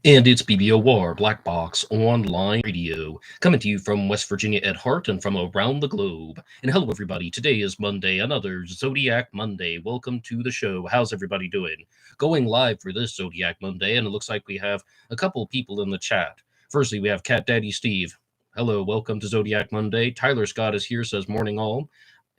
And it's BBOR, Black Box Online Radio, coming to you from West Virginia at heart and from around the globe. And hello, everybody. Today is Monday, another Zodiac Monday. Welcome to the show. How's everybody doing? Going live for this Zodiac Monday, and it looks like we have a couple people in the chat. Firstly, we have Cat Daddy Steve. Hello, welcome to Zodiac Monday. Tyler Scott is here, says morning all,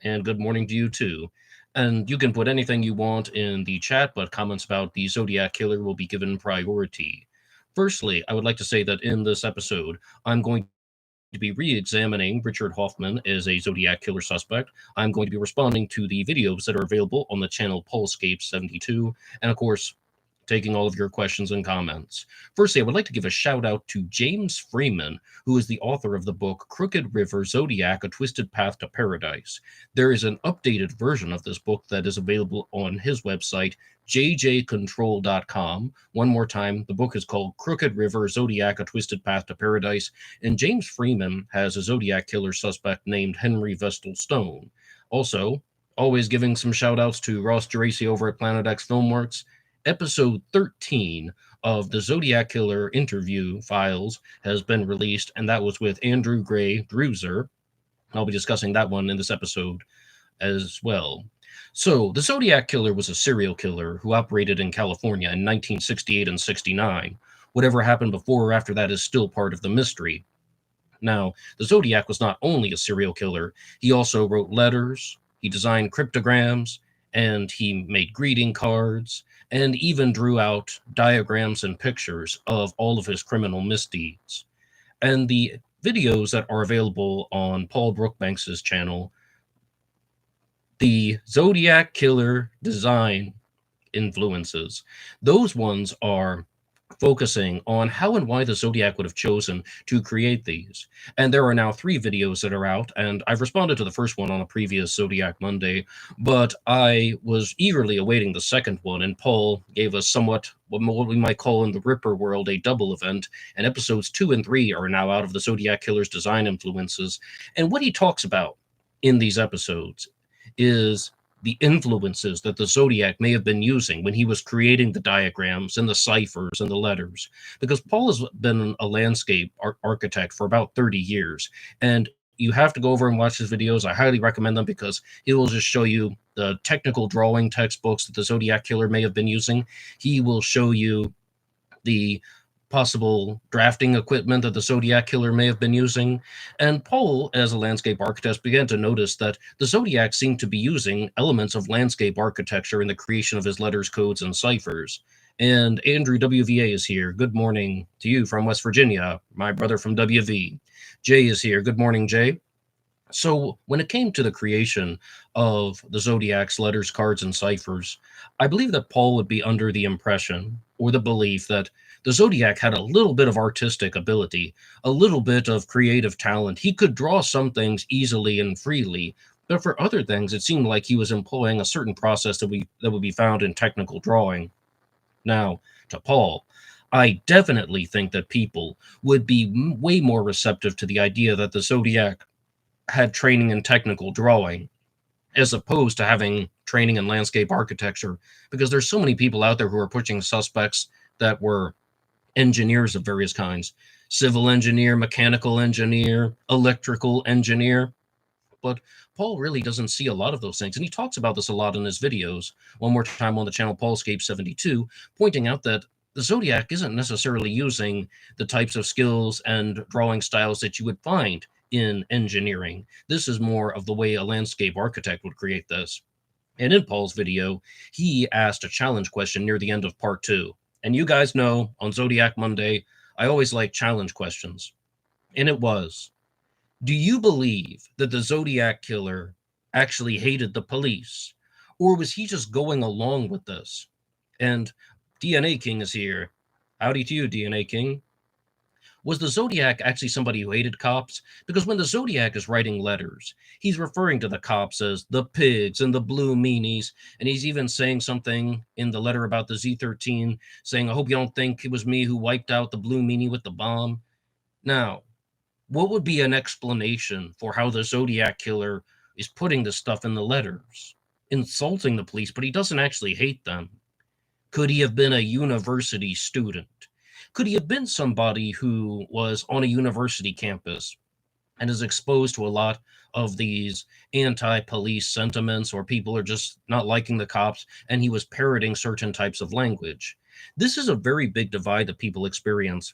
and good morning to you too. And you can put anything you want in the chat, but comments about the Zodiac Killer will be given priority. Firstly, I would like to say that in this episode, I'm going to be re-examining Richard Hoffman as a Zodiac Killer suspect. I'm going to be responding to the videos that are available on the channel Polscape72, and of course, taking all of your questions and comments. Firstly, I would like to give a shout out to James Freeman, who is the author of the book Crooked River Zodiac, A Twisted Path to Paradise. There is an updated version of this book that is available on his website, jjcontrol.com. One more time, the book is called Crooked River Zodiac, A Twisted Path to Paradise, and James Freeman has a Zodiac killer suspect named Henry Vestal Stone. Also, always giving some shout outs to Ross Geraci over at Planet X Filmworks. Episode 13 of the Zodiac Killer interview files has been released, and that was with Andrew Gray Bruiser. I'll be discussing that one in this episode as well. So, the Zodiac Killer was a serial killer who operated in California in 1968 and 69. Whatever happened before or after that is still part of the mystery. Now, the Zodiac was not only a serial killer, he also wrote letters, he designed cryptograms, and he made greeting cards, and even drew out diagrams and pictures of all of his criminal misdeeds. And the videos that are available on Paul Brookbanks's channel, the Zodiac Killer design influences, those ones are focusing on how and why the Zodiac would have chosen to create these. And there are now 3 videos that are out, and I've responded to the first one on a previous Zodiac Monday, but I was eagerly awaiting the second one, and Paul gave us somewhat what we might call in the Ripper world a double event, and episodes 2 and 3 are now out of the Zodiac Killer's design influences. And what he talks about in these episodes is the influences that the Zodiac may have been using when he was creating the diagrams and the ciphers and the letters. Because Paul has been a landscape architect for about 30 years, and you have to go over and watch his videos. I highly recommend them because he will just show you the technical drawing textbooks that the Zodiac Killer may have been using. He will show you the possible drafting equipment that the Zodiac Killer may have been using. And Paul, as a landscape architect, began to notice that the Zodiac seemed to be using elements of landscape architecture in the creation of his letters, codes, and ciphers. And Andrew WVA is here. Good morning to you from West Virginia, my brother from WV. Jay is here. Good morning, Jay. So when it came to the creation of the Zodiac's letters, cards, and ciphers, I believe that Paul would be under the impression or the belief that the Zodiac had a little bit of artistic ability, a little bit of creative talent. He could draw some things easily and freely, but for other things, it seemed like he was employing a certain process that would be found in technical drawing. Now, to Paul, I definitely think that people would be way more receptive to the idea that the Zodiac had training in technical drawing as opposed to having training in landscape architecture, because there's so many people out there who are pushing suspects that were engineers of various kinds: civil engineer, mechanical engineer, electrical engineer. But Paul really doesn't see a lot of those things, and he talks about this a lot in his videos. One more time on the channel Polscape72, pointing out that the Zodiac isn't necessarily using the types of skills and drawing styles that you would find in engineering. This is more of the way a landscape architect would create this. And in Paul's video, he asked a challenge question near the end of part 2. And you guys know, on Zodiac Monday, I always like challenge questions. And it was, do you believe that the Zodiac Killer actually hated the police? Or was he just going along with this? And DNA King is here. Howdy to you, DNA King. Was the Zodiac actually somebody who hated cops? Because when the Zodiac is writing letters, he's referring to the cops as the pigs and the blue meanies, and he's even saying something in the letter about the Z13, saying, I hope you don't think it was me who wiped out the blue meanie with the bomb. Now, what would be an explanation for how the Zodiac Killer is putting this stuff in the letters? Insulting the police, but he doesn't actually hate them. Could he have been a university student? Could he have been somebody who was on a university campus and is exposed to a lot of these anti-police sentiments, or people are just not liking the cops, and he was parroting certain types of language? This is a very big divide that people experience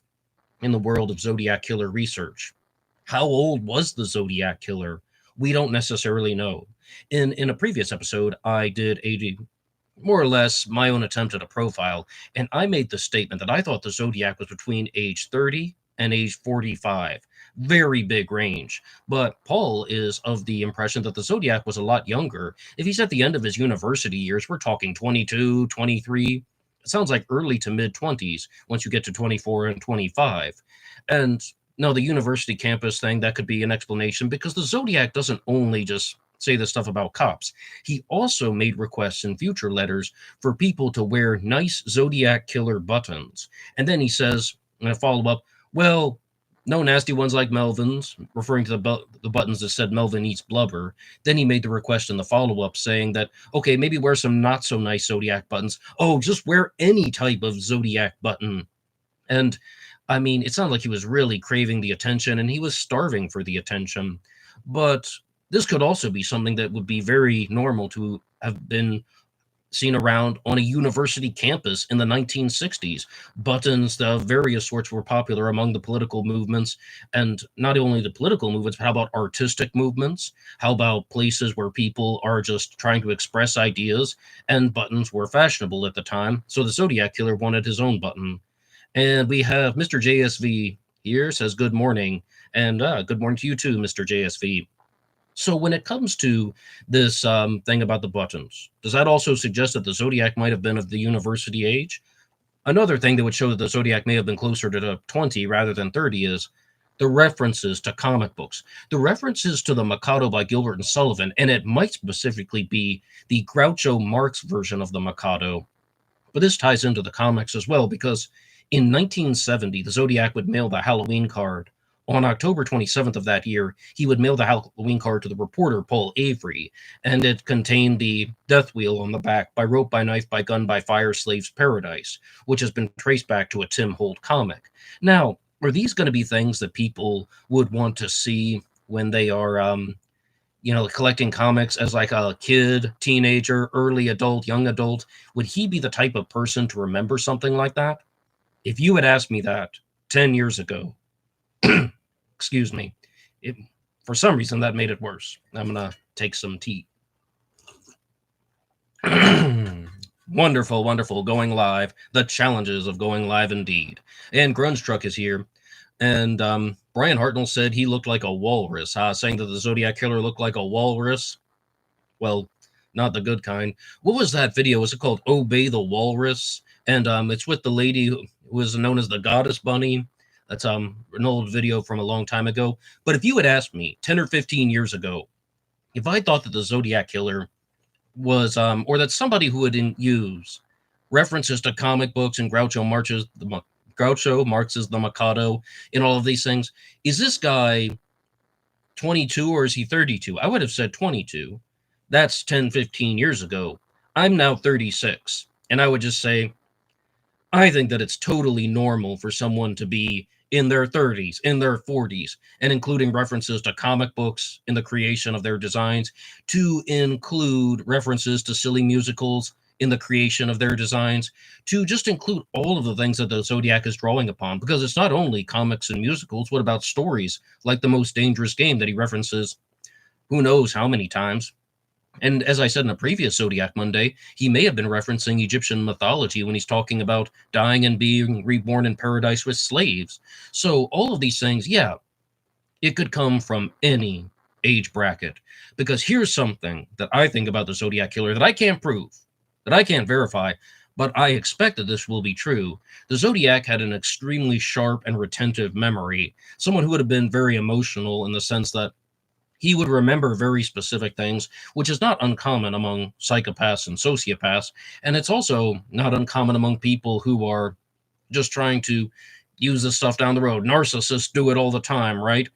in the world of Zodiac Killer research. How old was the Zodiac Killer? We don't necessarily know. In a previous episode, I did a more or less my own attempt at a profile, and I made the statement that I thought the Zodiac was between age 30 and age 45. Very big range. But Paul is of the impression that the Zodiac was a lot younger. If he's at the end of his university years, we're talking 22, 23. It sounds like early to mid 20s once you get to 24 and 25. And no, the university campus thing, that could be an explanation, because the Zodiac doesn't only just say this stuff about cops. He also made requests in future letters for people to wear nice Zodiac Killer buttons. And then he says in a follow-up, well, no nasty ones like Melvin's, referring to the buttons that said Melvin eats blubber. Then he made the request in the follow-up saying that, okay, maybe wear some not so nice Zodiac buttons. Oh, just wear any type of Zodiac button. And I mean, it sounded like he was really craving the attention, and he was starving for the attention. But this could also be something that would be very normal to have been seen around on a university campus in the 1960s. Buttons of various sorts were popular among the political movements, and not only the political movements, but how about artistic movements? How about places where people are just trying to express ideas, and buttons were fashionable at the time. So the Zodiac Killer wanted his own button. And we have Mr. JSV here, says good morning, and good morning to you too, Mr. JSV. So when it comes to this thing about the buttons, does that also suggest that the Zodiac might have been of the university age? Another thing that would show that the Zodiac may have been closer to 20 rather than 30 is the references to comic books. The references to the Mikado by Gilbert and Sullivan, and it might specifically be the Groucho Marx version of the Mikado. But this ties into the comics as well, because in 1970, the Zodiac would mail the Halloween card. On October 27th of that year, he would mail the Halloween card to the reporter, Paul Avery, and it contained the death wheel on the back, by rope, by knife, by gun, by fire, slave's paradise, which has been traced back to a Tim Holt comic. Now, are these going to be things that people would want to see when they are, collecting comics as like a kid, teenager, early adult, young adult? Would he be the type of person to remember something like that? If you had asked me that 10 years ago, excuse me, for some reason that made it worse. I'm going to take some tea. Wonderful, wonderful. Going live. The challenges of going live indeed. And Grunge Truck is here. And Brian Hartnell said he looked like a walrus, saying that the Zodiac Killer looked like a walrus. Well, not the good kind. What was that video? Was it called Obey the Walrus? And it's with the lady who was known as the Goddess Bunny. That's an old video from a long time ago. But if you had asked me 10 or 15 years ago, if I thought that the Zodiac Killer was, or that somebody who would use references to comic books and Groucho Marx's The Mikado, in all of these things, is this guy 22 or is he 32? I would have said 22. That's 10, 15 years ago. I'm now 36. And I would just say, I think that it's totally normal for someone to be in their 30s, in their 40s, and including references to comic books in the creation of their designs, to include references to silly musicals in the creation of their designs, to just include all of the things that the Zodiac is drawing upon, because it's not only comics and musicals. What about stories like The Most Dangerous Game that he references who knows how many times? And as I said in a previous Zodiac Monday, he may have been referencing Egyptian mythology when he's talking about dying and being reborn in paradise with slaves. So all of these things, yeah, it could come from any age bracket. Because here's something that I think about the Zodiac Killer that I can't prove, that I can't verify, but I expect that this will be true. The Zodiac had an extremely sharp and retentive memory, someone who would have been very emotional in the sense that he would remember very specific things, which is not uncommon among psychopaths and sociopaths. And it's also not uncommon among people who are just trying to use this stuff down the road. Narcissists do it all the time, right?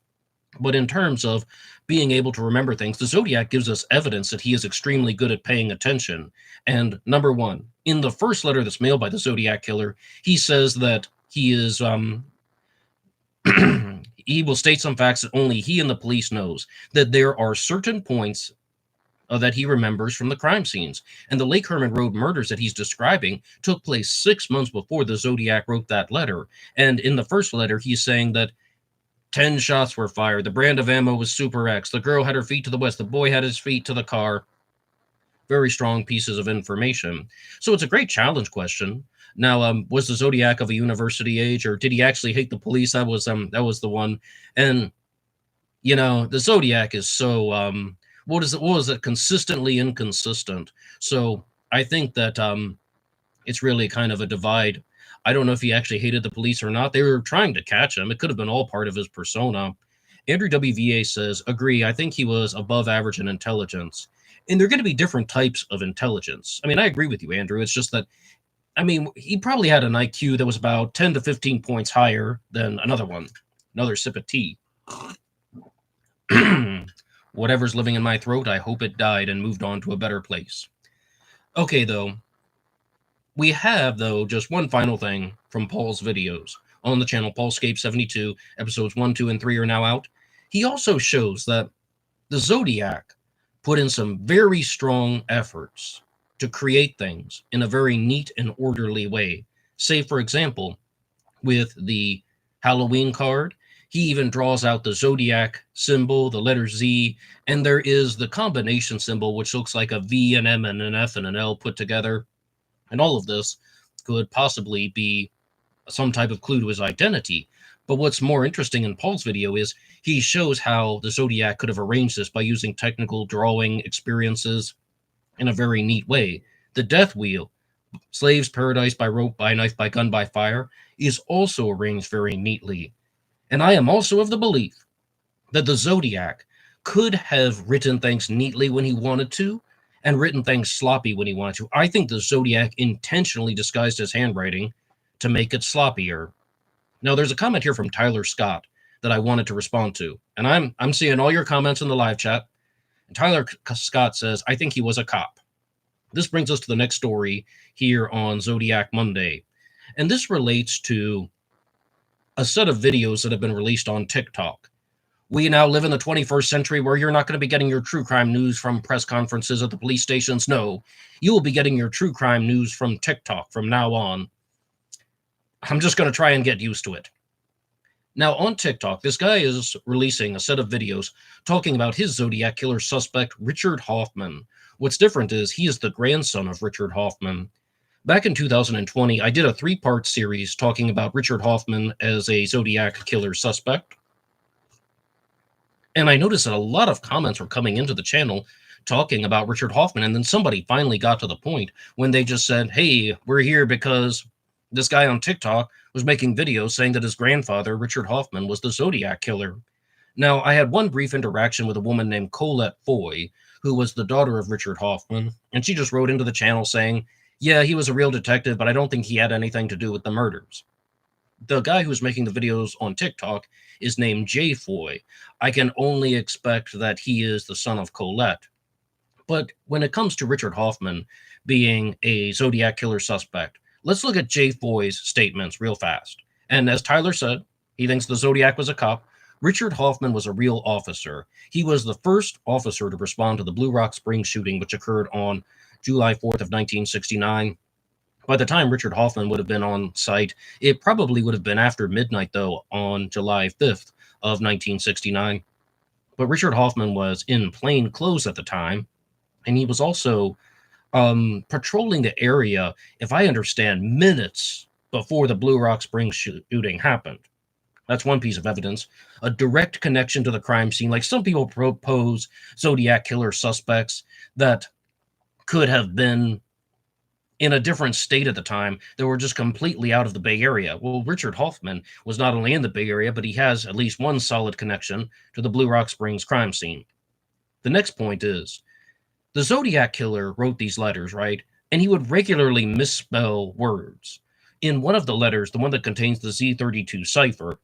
But in terms of being able to remember things, the Zodiac gives us evidence that he is extremely good at paying attention. And number one, in the first letter that's mailed by the Zodiac Killer, he says that he is he will state some facts that only he and the police knows, that there are certain points that he remembers from the crime scenes. And the Lake Herman Road murders that he's describing took place 6 months before the Zodiac wrote that letter. And in the first letter, he's saying that 10 shots were fired. The brand of ammo was Super X. The girl had her feet to the west. The boy had his feet to the car. Very strong pieces of information. So it's a great challenge question. Now, was the Zodiac of a university age, or did he actually hate the police? That was the one. And you know, the Zodiac is so what was it? Consistently inconsistent. So I think that it's really kind of a divide. I don't know if he actually hated the police or not. They were trying to catch him. It could have been all part of his persona. Andrew WVA says, agree. I think he was above average in intelligence. And there are going to be different types of intelligence. I mean, I agree with you, Andrew. It's just that, I mean, he probably had an IQ that was about 10 to 15 points higher than another one. Another sip of tea. Whatever's living in my throat, I hope it died and moved on to a better place. Okay, though. We have, though, just one final thing from Paul's videos on the channel. Paulscape72, episodes 1, 2, and 3 are now out. He also shows that the Zodiac put in some very strong efforts to create things in a very neat and orderly way. Say, for example, with the Halloween card, he even draws out the Zodiac symbol, the letter Z, and there is the combination symbol, which looks like a V, an M, and an F, and an L put together. And all of this could possibly be some type of clue to his identity. But what's more interesting in Paul's video is he shows how the Zodiac could have arranged this by using technical drawing experiences in a very neat way. The death wheel, slaves, paradise by rope, by knife, by gun, by fire, is also arranged very neatly. And I am also of the belief that the Zodiac could have written things neatly when he wanted to, and written things sloppy when he wanted to. I think the Zodiac intentionally disguised his handwriting to make it sloppier. Now, there's a comment here from Tyler Scott that I wanted to respond to. And I'm seeing all your comments in the live chat. And Tyler Scott says, I think he was a cop. This brings us to the next story here on Zodiac Monday. And this relates to a set of videos that have been released on TikTok. We now live in the 21st century where you're not going to be getting your true crime news from press conferences at the police stations. No, you will be getting your true crime news from TikTok from now on. I'm just going to try and get used to it. Now, on TikTok, this guy is releasing a set of videos talking about his Zodiac killer suspect, Richard Hoffman. What's different is he is the grandson of Richard Hoffman. Back in 2020, I did a 3-part series talking about Richard Hoffman as a Zodiac killer suspect. And I noticed that a lot of comments were coming into the channel talking about Richard Hoffman. And then somebody finally got to the point when they just said, hey, we're here because this guy on TikTok was making videos saying that his grandfather, Richard Hoffman, was the Zodiac killer. Now, I had one brief interaction with a woman named Colette Foy, who was the daughter of Richard Hoffman. And she just wrote into the channel saying, yeah, he was a real detective, but I don't think he had anything to do with the murders. The guy who's making the videos on TikTok is named Jay Foy. I can only expect that he is the son of Colette. But when it comes to Richard Hoffman being a Zodiac killer suspect, let's look at Jay Foy's statements real fast. And as Tyler said, he thinks the Zodiac was a cop. Richard Hoffman was a real officer. He was the first officer to respond to the Blue Rock Springs shooting, which occurred on July 4th of 1969. By the time Richard Hoffman would have been on site, it probably would have been after midnight, though, on July 5th of 1969. But Richard Hoffman was in plain clothes at the time, and he was also patrolling the area, if I understand, minutes before the Blue Rock Springs shooting happened. That's one piece of evidence. A direct connection to the crime scene. Like some people propose Zodiac killer suspects that could have been in a different state at the time that were just completely out of the Bay Area. Well, Richard Hoffman was not only in the Bay Area, but he has at least one solid connection to the Blue Rock Springs crime scene. The next point is, the Zodiac killer wrote these letters, right? And he would regularly misspell words. In one of the letters, the one that contains the Z32 cipher,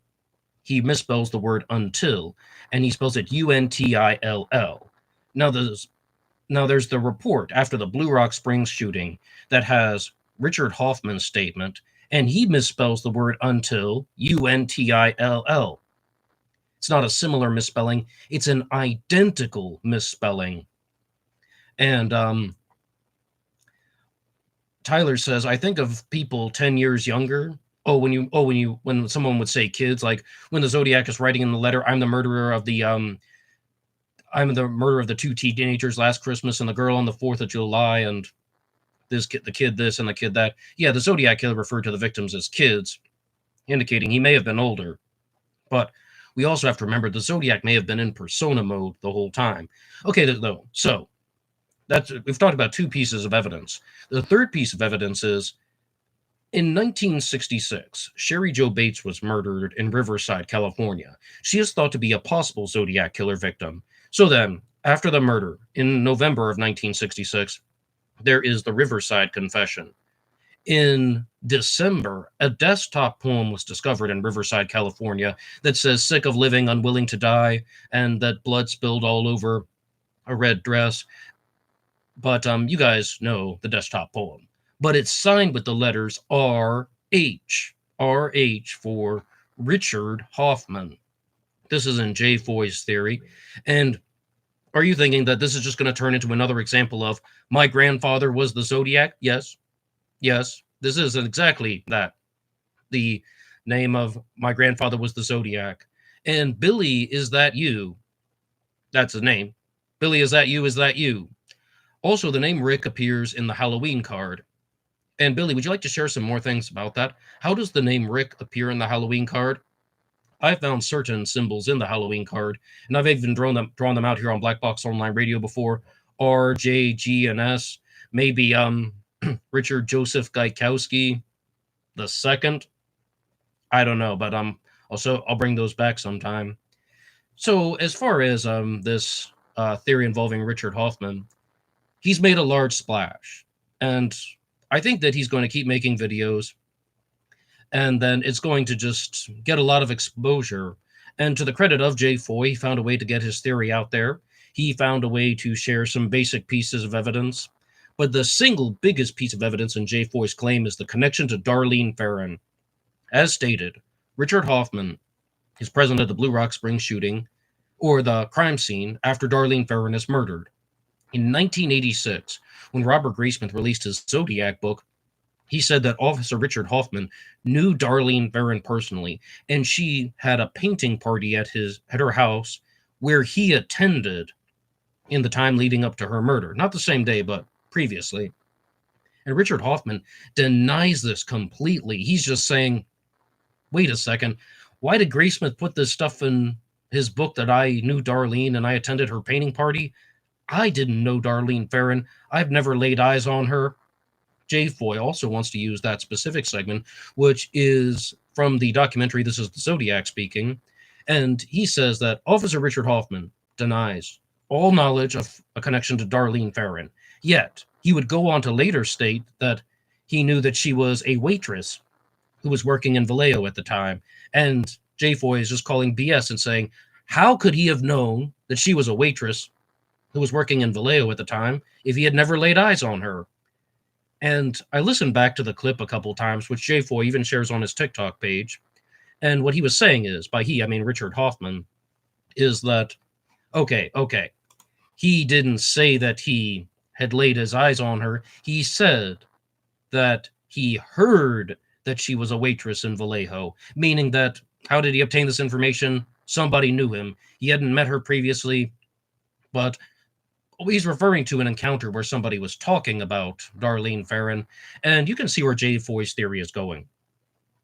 he misspells the word until, and he spells it UNTILL. Now there's the report after the Blue Rock Springs shooting that has Richard Hoffman's statement, and he misspells the word until, U-N-T-I-L-L. It's not a similar misspelling, it's an identical misspelling. And Tyler says, I think of people 10 years younger. When someone would say kids, like when the Zodiac is writing in the letter, I'm the murderer of the two teenagers last Christmas and the girl on the 4th of July, and the kid this and the kid that. Yeah, the Zodiac Killer referred to the victims as kids, indicating he may have been older. But we also have to remember the Zodiac may have been in persona mode the whole time. Okay, though, so we've talked about 2 pieces of evidence. The third piece of evidence is in 1966, Sherry Jo Bates was murdered in Riverside, California. She is thought to be a possible Zodiac Killer victim. So then, after the murder in November of 1966, there is the Riverside Confession. In December, a desktop poem was discovered in Riverside, California that says, sick of living, unwilling to die, and that blood spilled all over a red dress. But you guys know the desktop poem. But it's signed with the letters R.H. R.H. for Richard Hoffman. This is in J. Foy's theory. And are you thinking that this is just going to turn into another example of my grandfather was the Zodiac? Yes. Yes, this is exactly that. The name of my grandfather was the Zodiac. And Billy, is that you? That's his name. Billy, is that you? Is that you? Also, the name Rick appears in the Halloween card. And Billy, would you like to share some more things about that? How does the name Rick appear in the Halloween card? I found certain symbols in the Halloween card, and I've even drawn them out here on Black Box Online Radio before. R, J, G, and S. Maybe Richard Joseph Gaikowski the second. I don't know, but I'll bring those back sometime. So as far as this theory involving Richard Hoffman, he's made a large splash, and I think that he's going to keep making videos, and then it's going to just get a lot of exposure. And to the credit of Jay Foy, he found a way to get his theory out there. He found a way to share some basic pieces of evidence. But the single biggest piece of evidence in Jay Foy's claim is the connection to Darlene Ferrin. As stated, Richard Hoffman is present at the Blue Rock Springs shooting, or the crime scene, after Darlene Ferrin is murdered. In 1986, when Robert Graysmith released his Zodiac book, he said that Officer Richard Hoffman knew Darlene Ferrin personally, and she had a painting party at her house where he attended in the time leading up to her murder. Not the same day, but previously. And Richard Hoffman denies this completely. He's just saying, wait a second, why did Graysmith put this stuff in his book that I knew Darlene and I attended her painting party? I didn't know Darlene Ferrin. I've never laid eyes on her. Jay Foy also wants to use that specific segment, which is from the documentary This is the Zodiac speaking. And he says that Officer Richard Hoffman denies all knowledge of a connection to Darlene Ferrin. Yet, he would go on to later state that he knew that she was a waitress who was working in Vallejo at the time. And Jay Foy is just calling BS and saying, how could he have known that she was a waitress who was working in Vallejo at the time if he had never laid eyes on her? And I listened back to the clip a couple times, which Jay Foy even shares on his TikTok page. And what he was saying is, by he, I mean Richard Hoffman, is that, okay, he didn't say that he had laid his eyes on her. He said that he heard that she was a waitress in Vallejo, meaning that, how did he obtain this information? Somebody knew him. He hadn't met her previously, but he's referring to an encounter where somebody was talking about Darlene Ferrin, and you can see where Jay Foy's theory is going.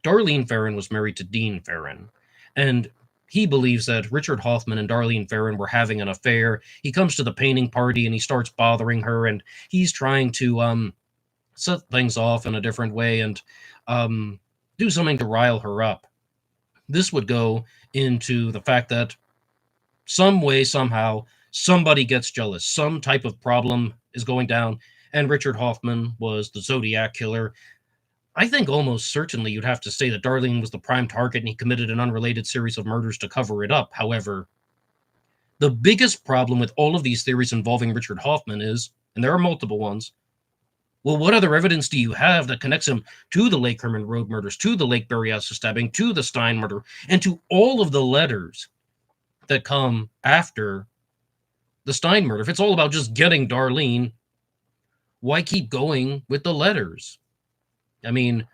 Darlene Ferrin was married to Dean Ferrin, and he believes that Richard Hoffman and Darlene Ferrin were having an affair. He comes to the painting party and he starts bothering her, and he's trying to set things off in a different way and do something to rile her up. This would go into the fact that some way, somehow, somebody gets jealous. Some type of problem is going down, and Richard Hoffman was the Zodiac Killer. I think almost certainly you'd have to say that Darlene was the prime target and he committed an unrelated series of murders to cover it up. However, the biggest problem with all of these theories involving Richard Hoffman is, and there are multiple ones, Well, what other evidence do you have that connects him to the Lake Herman Road murders, to the Lake Berryessa stabbing, to the Stein murder, and to all of the letters that come after the Stein murder? If it's all about just getting Darlene, why keep going with the letters? I mean,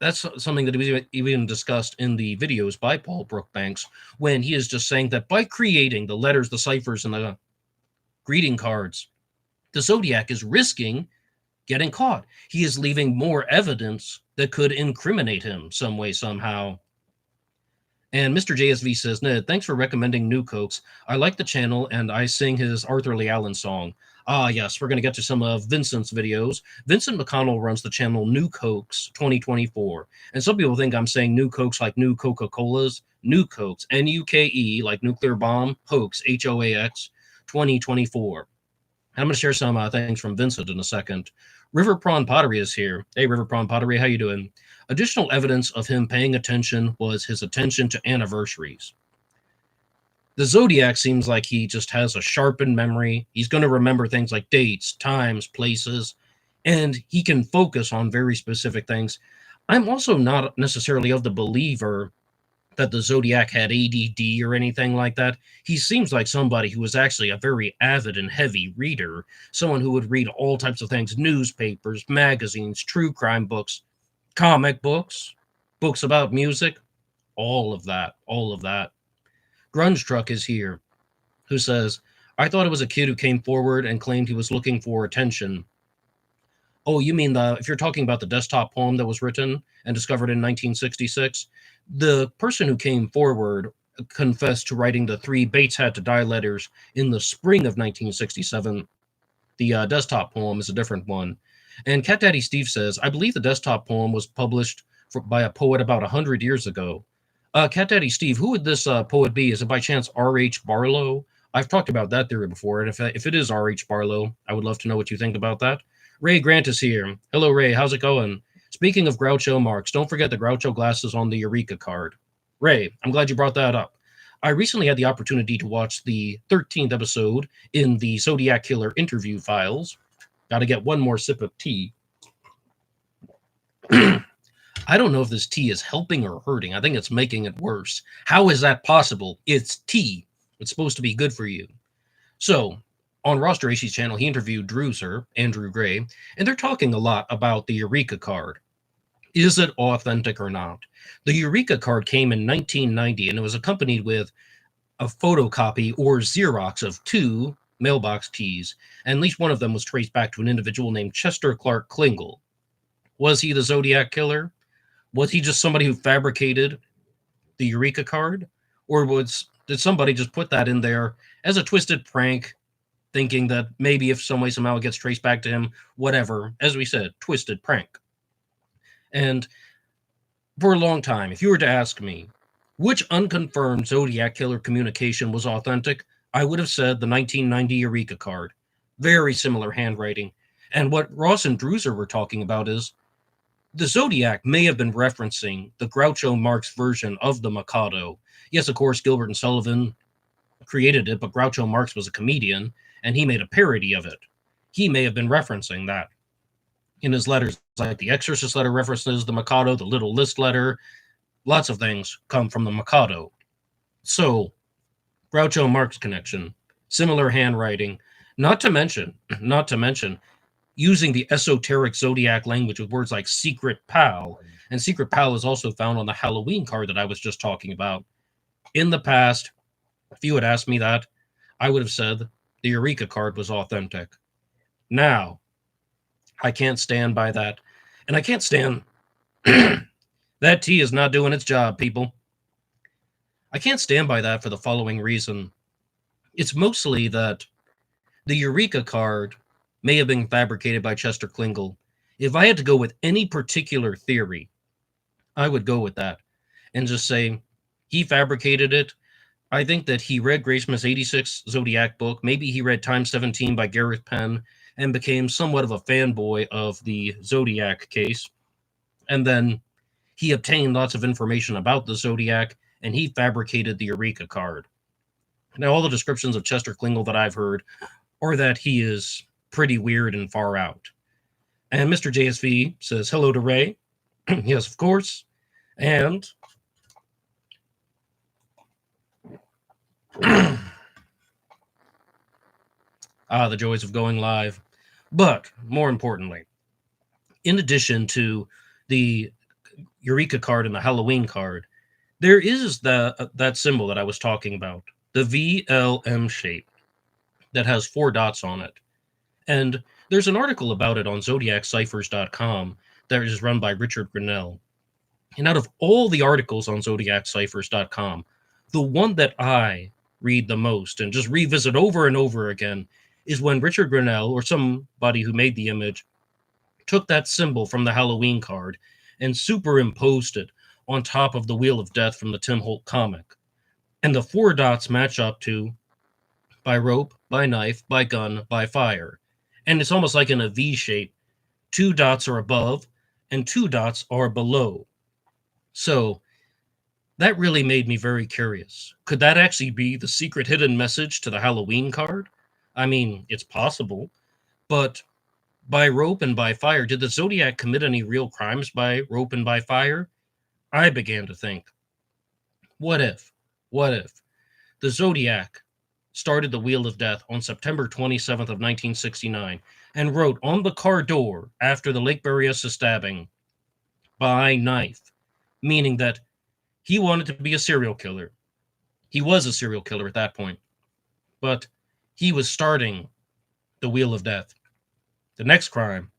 that's something that was even discussed in the videos by Paul Brookbanks, when he is just saying that by creating the letters, the ciphers, and the greeting cards, the Zodiac is risking getting caught. He is leaving more evidence that could incriminate him some way, somehow. And Mr. JSV says, Ned, thanks for recommending New Cokes. I like the channel, and I sing his Arthur Lee Allen song. Ah, yes, we're going to get to some of Vincent's videos. Vincent McConnell runs the channel New Cokes 2024. And some people think I'm saying New Cokes like new Coca-Colas. New Cokes, N-U-K-E, like nuclear bomb, Hoax, H-O-A-X, 2024. And I'm going to share some things from Vincent in a second. River Prawn Pottery is here. Hey, River Prawn Pottery, how you doing? Additional evidence of him paying attention was his attention to anniversaries. The Zodiac seems like he just has a sharpened memory. He's going to remember things like dates, times, places, and he can focus on very specific things. I'm also not necessarily of the believer that the Zodiac had ADD or anything like that. He seems like somebody who was actually a very avid and heavy reader, someone who would read all types of things, newspapers, magazines, true crime books, comic books, books about music, all of that. Grunge Truck is here, who says, I thought it was a kid who came forward and claimed he was looking for attention. Oh, you mean if you're talking about the desktop poem that was written and discovered in 1966, the person who came forward confessed to writing the 3 Bates Had to Die letters in the spring of 1967. The desktop poem is a different one. And Cat Daddy Steve says, I believe the desktop poem was published by a poet about 100 years ago. Cat Daddy Steve, who would this poet be? Is it by chance R.H. Barlow? I've talked about that theory before, and if it is R.H. Barlow, I would love to know what you think about that. Ray Grant is here. Hello, Ray. How's it going? Speaking of Groucho Marx, don't forget the Groucho glasses on the Eureka card. Ray, I'm glad you brought that up. I recently had the opportunity to watch the 13th episode in the Zodiac Killer interview files. Got to get one more sip of tea. I don't know if this tea is helping or hurting. I think it's making it worse. How is that possible? It's tea. It's supposed to be good for you. So, on Ross Geraci's channel, he interviewed Andrew Gray, and they're talking a lot about the Eureka card. Is it authentic or not? The Eureka card came in 1990, and it was accompanied with a photocopy or Xerox of 2 mailbox keys, and at least one of them was traced back to an individual named Chester Clark Klingle. Was he the Zodiac Killer? Was he just somebody who fabricated the Eureka card? Or did somebody just put that in there as a twisted prank, thinking that maybe if some way somehow it gets traced back to him, whatever, as we said, twisted prank. And for a long time, if you were to ask me which unconfirmed Zodiac Killer communication was authentic, I would have said the 1990 Eureka card. Very similar handwriting. And what Ross and Druser were talking about is the Zodiac may have been referencing the Groucho Marx version of the Mikado. Yes, of course, Gilbert and Sullivan created it, but Groucho Marx was a comedian, and he made a parody of it. He may have been referencing that in his letters, like the Exorcist letter references the Mikado, the Little List letter. Lots of things come from the Mikado. So, Groucho Marx connection, similar handwriting, not to mention, using the esoteric Zodiac language with words like Secret Pal. And Secret Pal is also found on the Halloween card that I was just talking about. In the past, if you had asked me that, I would have said the Eureka card was authentic. Now, I can't stand by that. And I can't stand... That tea is not doing its job, people. I can't stand by that for the following reason. It's mostly that the Eureka card may have been fabricated by Chester Klingle. If I had to go with any particular theory, I would go with that and just say he fabricated it. I think that he read Graysmith's 86 Zodiac book. Maybe he read Time 17 by Gareth Penn and became somewhat of a fanboy of the Zodiac case. And then he obtained lots of information about the Zodiac, and he fabricated the Eureka card. Now, all the descriptions of Chester Klingle that I've heard are that he is pretty weird and far out. And Mr. JSV says hello to Ray. Yes, of course. And the joys of going live. But more importantly, in addition to the Eureka card and the Halloween card, there is that symbol that I was talking about, the VLM shape that has 4 dots on it. And there's an article about it on zodiacciphers.com that is run by Richard Grinnell. And out of all the articles on zodiacciphers.com, the one that I read the most and just revisit over and over again is when Richard Grinnell, or somebody who made the image, took that symbol from the Halloween card and superimposed it on top of the Wheel of Death from the Tim Holt comic. And the 4 dots match up to by rope, by knife, by gun, by fire. And it's almost like in a V shape. 2 dots are above and 2 dots are below. So that really made me very curious. Could that actually be the secret hidden message to the Halloween card? I mean, it's possible, but by rope and by fire, did the Zodiac commit any real crimes by rope and by fire? I began to think, what if the Zodiac started the Wheel of Death on September 27th of 1969 and wrote on the car door after the Lake Berryessa stabbing, by knife, meaning that he wanted to be a serial killer. He was a serial killer at that point, but he was starting the Wheel of Death. The next crime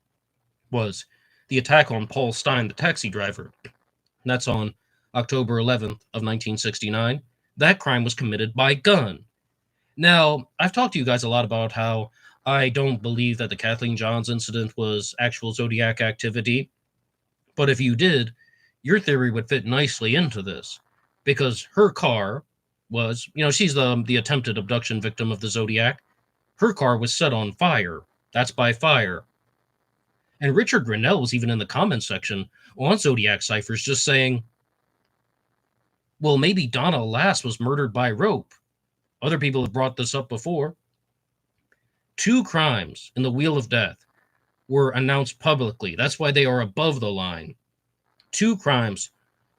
was the attack on Paul Stein, the taxi driver. And that's on October 11th of 1969. That crime was committed by gun. Now, I've talked to you guys a lot about how I don't believe that the Kathleen Johns incident was actual Zodiac activity. But if you did, your theory would fit nicely into this. Because her car was, she's the attempted abduction victim of the Zodiac. Her car was set on fire. That's by fire. And Richard Grinnell was even in the comments section on Zodiac Ciphers just saying, well, maybe Donna Lass was murdered by rope. Other people have brought this up before. 2 crimes in the Wheel of Death were announced publicly. That's why they are above the line. 2 crimes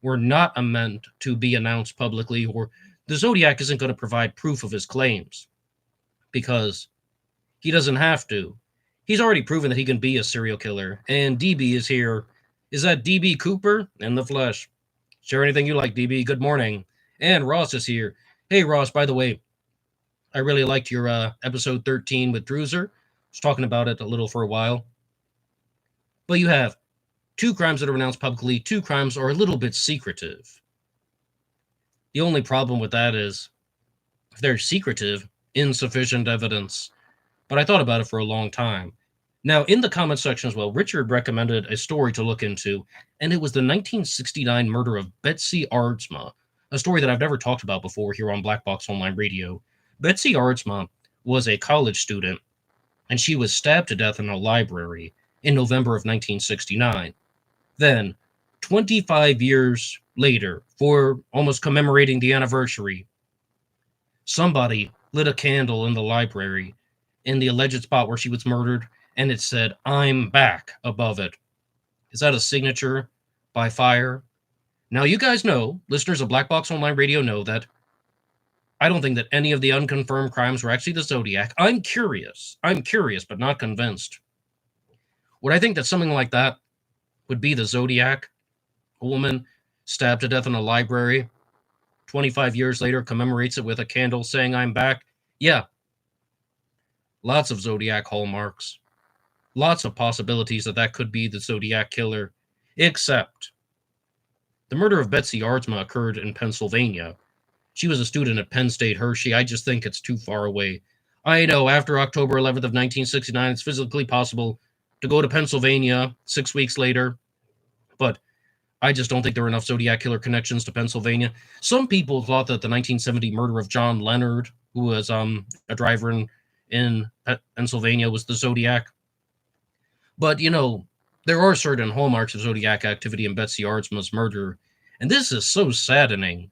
were not meant to be announced publicly, or the Zodiac isn't going to provide proof of his claims because he doesn't have to. He's already proven that he can be a serial killer, and DB is here. Is that DB Cooper in the flesh? Share anything you like, DB. Good morning. And Ross is here. Hey, Ross, by the way, I really liked your episode 13 with Druser. I was talking about it a little for a while. But you have 2 crimes that are announced publicly. 2 crimes are a little bit secretive. The only problem with that is, if they're secretive, insufficient evidence. But I thought about it for a long time. Now, in the comment section as well, Richard recommended a story to look into, and it was the 1969 murder of Betsy Aardsma, a story that I've never talked about before here on Black Box Online Radio. Betsy Aardsma was a college student, and she was stabbed to death in a library in November of 1969. Then, 25 years later, for almost commemorating the anniversary, somebody lit a candle in the library in the alleged spot where she was murdered, and it said, "I'm back," above it. Is that a signature by fire? Now, you guys know, listeners of Black Box Online Radio know that I don't think that any of the unconfirmed crimes were actually the Zodiac. I'm curious, but not convinced. Would I think that something like that would be the Zodiac? A woman stabbed to death in a library, 25 years later commemorates it with a candle saying, "I'm back." Yeah. Lots of Zodiac hallmarks. Lots of possibilities that could be the Zodiac killer. Except the murder of Betsy Aardsma occurred in Pennsylvania. She was a student at Penn State Hershey. I just think it's too far away. I know after October 11th of 1969, it's physically possible to go to Pennsylvania 6 weeks later. But I just don't think there are enough Zodiac killer connections to Pennsylvania. Some people thought that the 1970 murder of John Leonard, who was a driver in Pennsylvania, was the Zodiac. But, there are certain hallmarks of Zodiac activity in Betsy Aardsma's murder, and this is so saddening.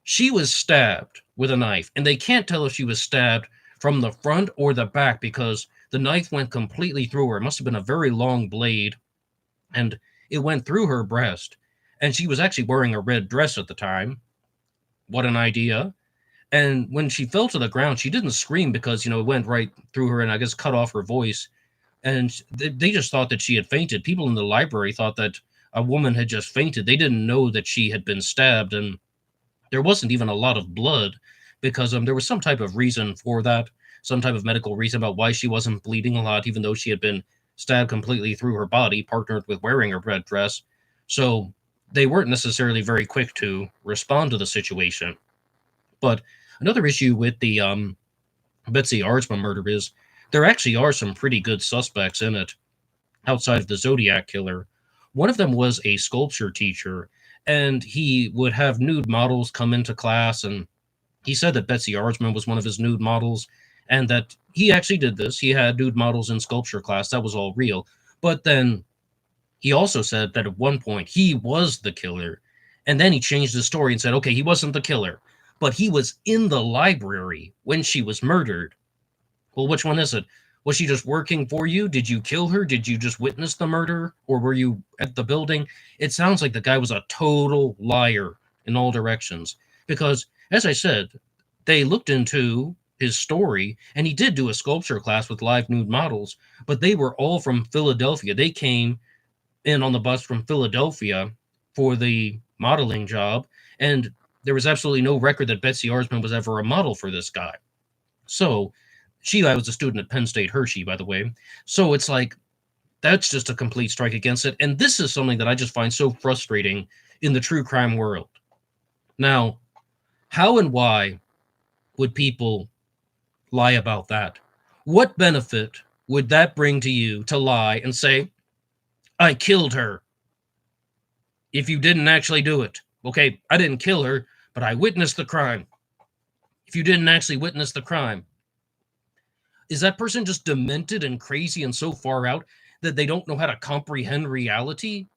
She was stabbed with a knife, and they can't tell if she was stabbed from the front or the back because the knife went completely through her. It must have been a very long blade, and it went through her breast. And she was actually wearing a red dress at the time. What an idea. And when she fell to the ground, she didn't scream because, it went right through her and I guess cut off her voice. And they just thought that she had fainted. People in the library thought that a woman had just fainted. They didn't know that she had been stabbed, and there wasn't even a lot of blood because there was some type of reason for that, some type of medical reason about why she wasn't bleeding a lot, even though she had been stabbed completely through her body, partnered with wearing a red dress. So they weren't necessarily very quick to respond to the situation. But another issue with the Betsy Aardsma murder is there actually are some pretty good suspects in it outside of the Zodiac Killer. One of them was a sculpture teacher, and he would have nude models come into class, and he said that Betsy Aardsma was one of his nude models, and that he actually did this. He had nude models in sculpture class. That was all real. But then he also said that at one point he was the killer, and then he changed the story and said, okay, he wasn't the killer, but he was in the library when she was murdered. Well, which one is it? Was she just working for you? Did you kill her? Did you just witness the murder? Or were you at the building? It sounds like the guy was a total liar in all directions. Because, as I said, they looked into his story, and he did do a sculpture class with live nude models, but they were all from Philadelphia. They came in on the bus from Philadelphia for the modeling job, and there was absolutely no record that Betsy Aardsma was ever a model for this guy. So I was a student at Penn State Hershey, by the way. So it's like, that's just a complete strike against it. And this is something that I just find so frustrating in the true crime world. Now, how and why would people lie about that? What benefit would that bring to you to lie and say, I killed her, if you didn't actually do it? Okay, I didn't kill her, but I witnessed the crime. If you didn't actually witness the crime, is that person just demented and crazy and so far out that they don't know how to comprehend reality?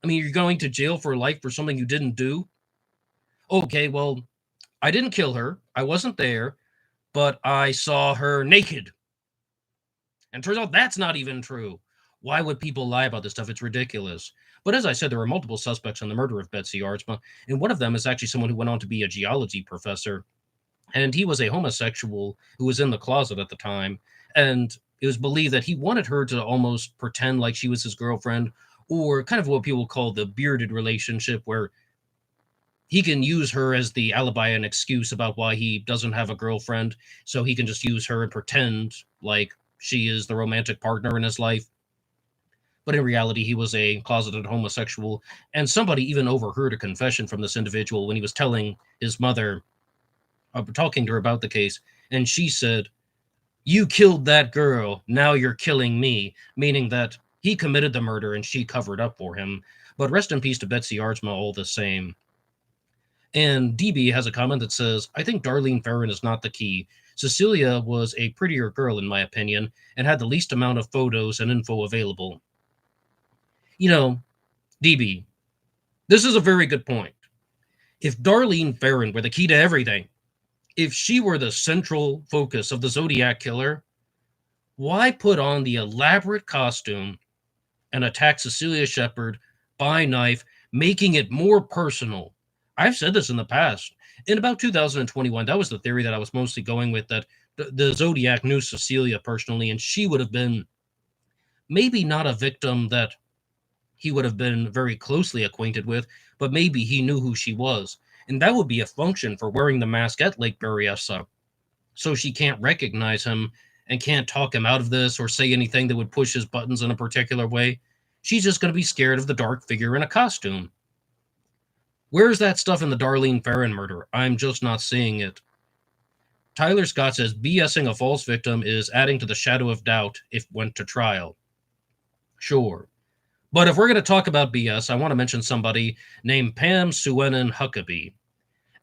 I mean, you're going to jail for life for something you didn't do? Okay, well, I didn't kill her. I wasn't there, but I saw her naked. And turns out that's not even true. Why would people lie about this stuff? It's ridiculous. But as I said, there are multiple suspects in the murder of Betsy Aardsma, and one of them is actually someone who went on to be a geology professor. And he was a homosexual who was in the closet at the time. And it was believed that he wanted her to almost pretend like she was his girlfriend, or kind of what people call the bearded relationship, where he can use her as the alibi and excuse about why he doesn't have a girlfriend. So he can just use her and pretend like she is the romantic partner in his life. But in reality, he was a closeted homosexual. And somebody even overheard a confession from this individual when he was telling his mother, talking to her about the case, and she said, you killed that girl, now you're killing me, meaning that he committed the murder and she covered up for him. But rest in peace to Betsy Aardsma all the same. And DB has a comment that says, I think Darlene Ferrin is not the key. Cecilia was a prettier girl, in my opinion, and had the least amount of photos and info available. DB, this is a very good point. If Darlene Ferrin were the key to everything, if she were the central focus of the Zodiac Killer, why put on the elaborate costume and attack Cecilia Shepard by knife, making it more personal? I've said this in the past. In about 2021, that was the theory that I was mostly going with, that the Zodiac knew Cecilia personally, and she would have been maybe not a victim that he would have been very closely acquainted with, but maybe he knew who she was. And that would be a function for wearing the mask at Lake Berryessa. So she can't recognize him and can't talk him out of this or say anything that would push his buttons in a particular way. She's just going to be scared of the dark figure in a costume. Where's that stuff in the Darlene Ferrin murder? I'm just not seeing it. Tyler Scott says, BSing a false victim is adding to the shadow of doubt if went to trial. Sure. But if we're going to talk about BS, I want to mention somebody named Pam Suennen Huckabee.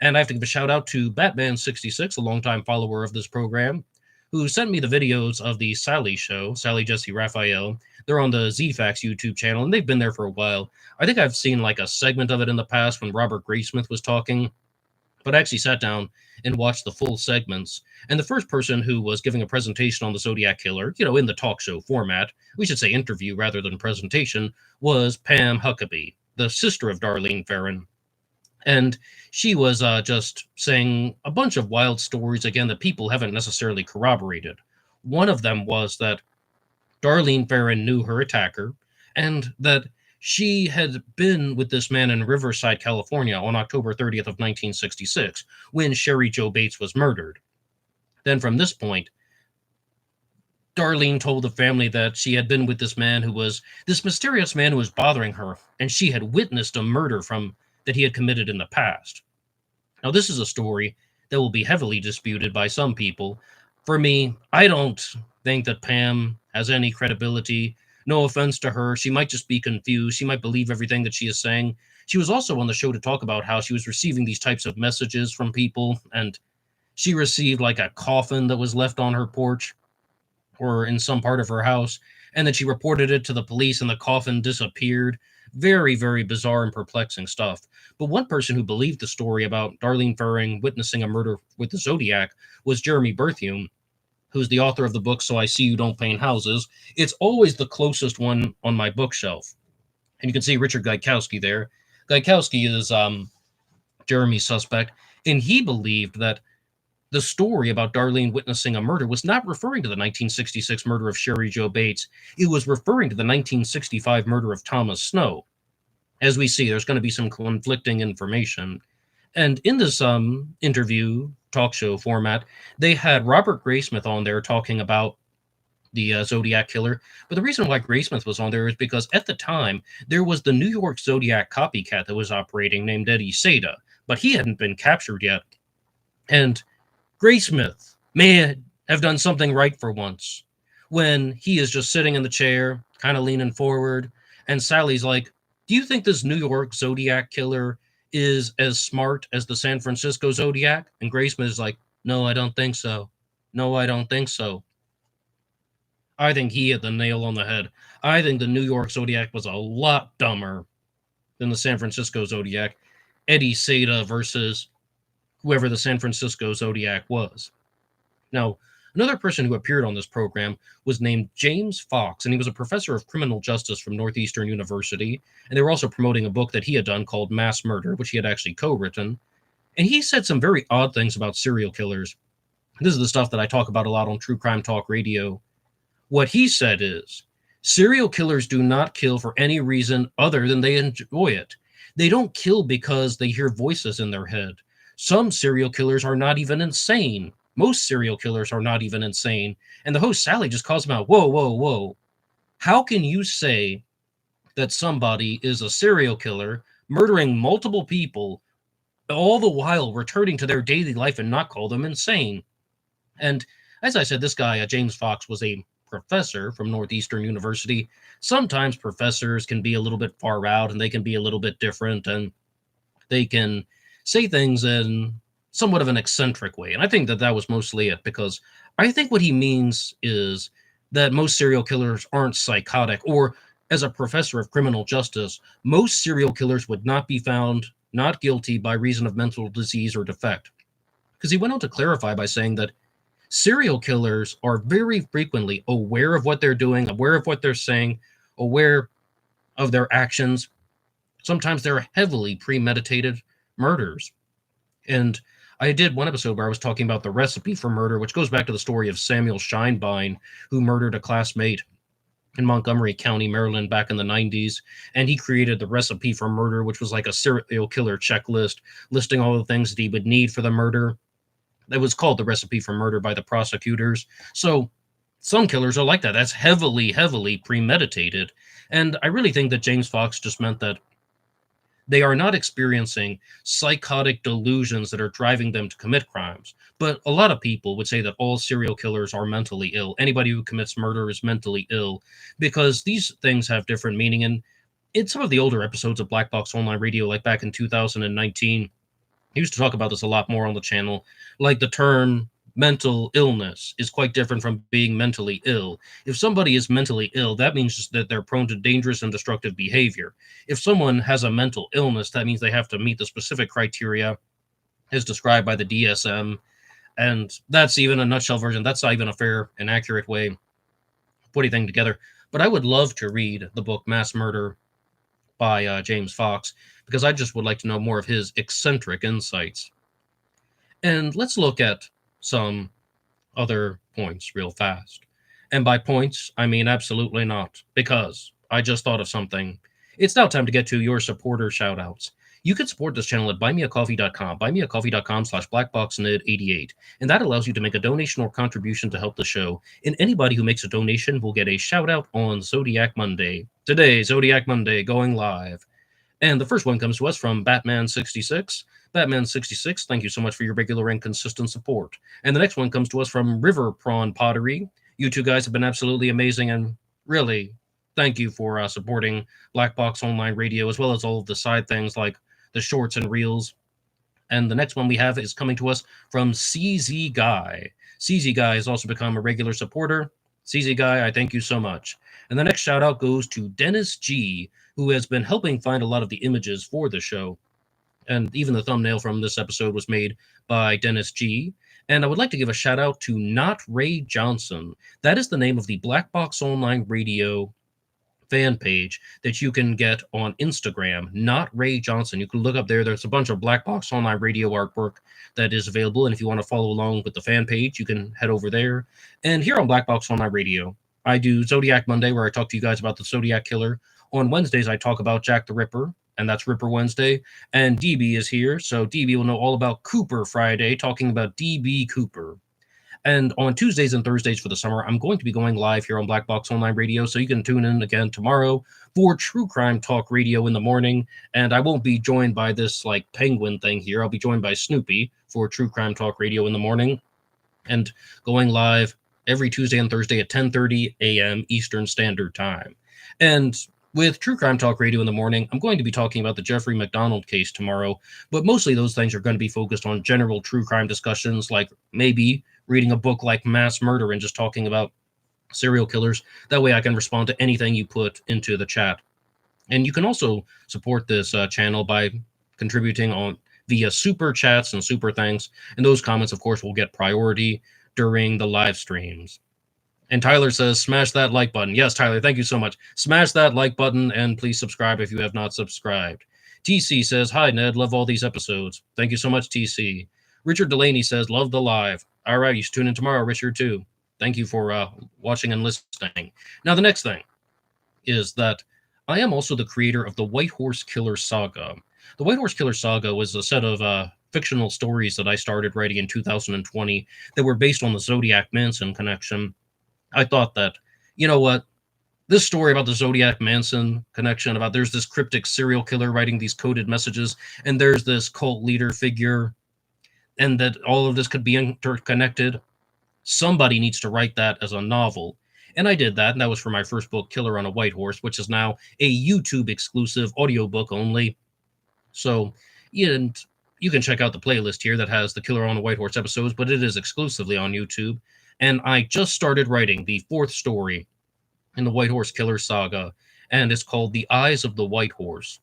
And I have to give a shout out to Batman66, a longtime follower of this program, who sent me the videos of the Sally show, Sally Jesse Raphael. They're on the ZFax YouTube channel, and they've been there for a while. I think I've seen like a segment of it in the past when Robert Graysmith was talking. but I actually sat down and watched the full segments. And the first person who was giving a presentation on the Zodiac Killer, in the talk show format, we should say interview rather than presentation, was Pam Huckabee, the sister of Darlene Ferrin. And she was just saying a bunch of wild stories, again, that people haven't necessarily corroborated. One of them was that Darlene Ferrin knew her attacker, and that she had been with this man in Riverside, California on October 30th of 1966, when Sherry Jo Bates was murdered. Then from this point, Darlene told the family that she had been with this mysterious man who was bothering her, and she had witnessed a murder that he had committed in the past. Now, this is a story that will be heavily disputed by some people. For me, I don't think that Pam has any credibility. No offense to her. She might just be confused. She might believe everything that she is saying. She was also on the show to talk about how she was receiving these types of messages from people, and she received like a coffin that was left on her porch or in some part of her house, and then she reported it to the police and the coffin disappeared. Very, very bizarre and perplexing stuff. But one person who believed the story about Darlene Ferrin witnessing a murder with the Zodiac was Jeremy Berthiaume, who's the author of the book So I See You Don't Paint Houses. It's always the closest one on my bookshelf. And you can see Richard Gaikowski there. Gaikowski is Jeremy's suspect, and he believed that the story about Darlene witnessing a murder was not referring to the 1966 murder of Sherry Jo Bates. It was referring to the 1965 murder of Thomas Snow. As we see, there's going to be some conflicting information. And in this interview, talk show format, they had Robert Graysmith on there talking about the Zodiac Killer. But the reason why Graysmith was on there is because at the time, there was the New York Zodiac copycat that was operating named Eddie Seda, but he hadn't been captured yet. And Graysmith may have done something right for once when he is just sitting in the chair, kind of leaning forward, and Sally's like, do you think this New York Zodiac Killer is as smart as the San Francisco Zodiac? And Graysmith is like, no, I don't think so. No, I don't think so. I think he hit the nail on the head. I think the New York Zodiac was a lot dumber than the San Francisco Zodiac. Eddie Seda versus whoever the San Francisco Zodiac was. Now, another person who appeared on this program was named James Fox, and he was a professor of criminal justice from Northeastern University, and they were also promoting a book that he had done called Mass Murder, which he had actually co-written. And he said some very odd things about serial killers. This is the stuff that I talk about a lot on True Crime Talk Radio. What he said is, serial killers do not kill for any reason other than they enjoy it. They don't kill because they hear voices in their head. Some serial killers are not even insane. Most serial killers are not even insane. And the host, Sally, just calls him out, whoa, whoa, whoa. How can you say that somebody is a serial killer, murdering multiple people, all the while returning to their daily life and not call them insane? And as I said, this guy, James Fox, was a professor from Northeastern University. Sometimes professors can be a little bit far out, and they can be a little bit different, and they can say things in somewhat of an eccentric way. And I think that that was mostly it, because I think what he means is that most serial killers aren't psychotic, or as a professor of criminal justice, most serial killers would not be found not guilty by reason of mental disease or defect. Because he went on to clarify by saying that serial killers are very frequently aware of what they're doing, aware of what they're saying, aware of their actions. Sometimes they're heavily premeditated murders. And I did one episode where I was talking about the recipe for murder, which goes back to the story of Samuel Scheinbein, who murdered a classmate in Montgomery County, Maryland, back in the 90s. And he created the recipe for murder, which was like a serial killer checklist listing all the things that he would need for the murder. That was called the recipe for murder by the prosecutors. So some killers are like that. That's heavily, heavily premeditated. And I really think that James Fox just meant that they are not experiencing psychotic delusions that are driving them to commit crimes. But a lot of people would say that all serial killers are mentally ill. Anybody who commits murder is mentally ill, because these things have different meaning. And in some of the older episodes of Black Box Online Radio, like back in 2019, I used to talk about this a lot more on the channel. Like, the term mental illness is quite different from being mentally ill. If somebody is mentally ill, that means that they're prone to dangerous and destructive behavior. If someone has a mental illness, that means they have to meet the specific criteria as described by the DSM. And that's even a nutshell version. That's not even a fair and accurate way of putting things together. But I would love to read the book Mass Murder by James Fox, because I just would like to know more of his eccentric insights. And let's look at some other points real fast. And by points, I mean absolutely not, because I just thought of something. It's now time to get to your supporter shoutouts. You can support this channel at buymeacoffee.com, buymeacoffee.com/blackboxonlid88, and that allows you to make a donation or contribution to help the show. And anybody who makes a donation will get a shout out on Zodiac Monday. Today, Zodiac Monday, going live. And the first one comes to us from Batman66. Batman66, thank you so much for your regular and consistent support. And the next one comes to us from River Prawn Pottery. You two guys have been absolutely amazing, and really, thank you for supporting Black Box Online Radio, as well as all of the side things like the shorts and reels. And the next one we have is coming to us from CZ Guy. CZ Guy has also become a regular supporter. CZ Guy, I thank you so much. And the next shout out goes to Dennis G, who has been helping find a lot of the images for the show. And even the thumbnail from this episode was made by Dennis G. And I would like to give a shout out to Not Ray Johnson. That is the name of the Black Box Online Radio fan page that you can get on Instagram. Not Ray Johnson. You can look up there. There's a bunch of Black Box Online Radio artwork that is available. And if you want to follow along with the fan page, you can head over there. And here on Black Box Online Radio, I do Zodiac Monday, where I talk to you guys about the Zodiac Killer. On Wednesdays, I talk about Jack the Ripper, and that's Ripper Wednesday. And DB is here, so DB will know all about Cooper Friday, talking about DB Cooper. And on Tuesdays and Thursdays for the summer, I'm going to be going live here on Black Box Online Radio, so you can tune in again tomorrow for True Crime Talk Radio in the morning. And I won't be joined by this, like, penguin thing here. I'll be joined by Snoopy for True Crime Talk Radio in the morning, and going live every Tuesday and Thursday at 10:30 a.m. Eastern Standard Time. And with True Crime Talk Radio in the morning, I'm going to be talking about the Jeffrey McDonald case tomorrow, but mostly those things are going to be focused on general true crime discussions, like maybe reading a book like Mass Murder and just talking about serial killers. That way I can respond to anything you put into the chat. And you can also support this channel by contributing on via super chats and super thanks, and those comments, of course, will get priority during the live streams. And Tyler says, smash that like button. Yes, Tyler, thank you so much. Smash that like button, and please subscribe if you have not subscribed. TC says, hi, Ned, love all these episodes. Thank you so much, TC. Richard Delaney says, love the live. All right, you should tune in tomorrow, Richard, too. Thank you for watching and listening. Now, the next thing is that I am also the creator of the White Horse Killer Saga. The White Horse Killer Saga was a set of fictional stories that I started writing in 2020 that were based on the Zodiac Manson connection. I thought that, you know what, this story about the Zodiac Manson connection, about there's this cryptic serial killer writing these coded messages, and there's this cult leader figure, and that all of this could be interconnected. Somebody needs to write that as a novel. And I did that, and that was for my first book, Killer on a White Horse, which is now a YouTube exclusive audiobook only. So, and you can check out the playlist here that has the Killer on a White Horse episodes, but it is exclusively on YouTube. And I just started writing the fourth story in the White Horse Killer Saga, and it's called The Eyes of the White Horse.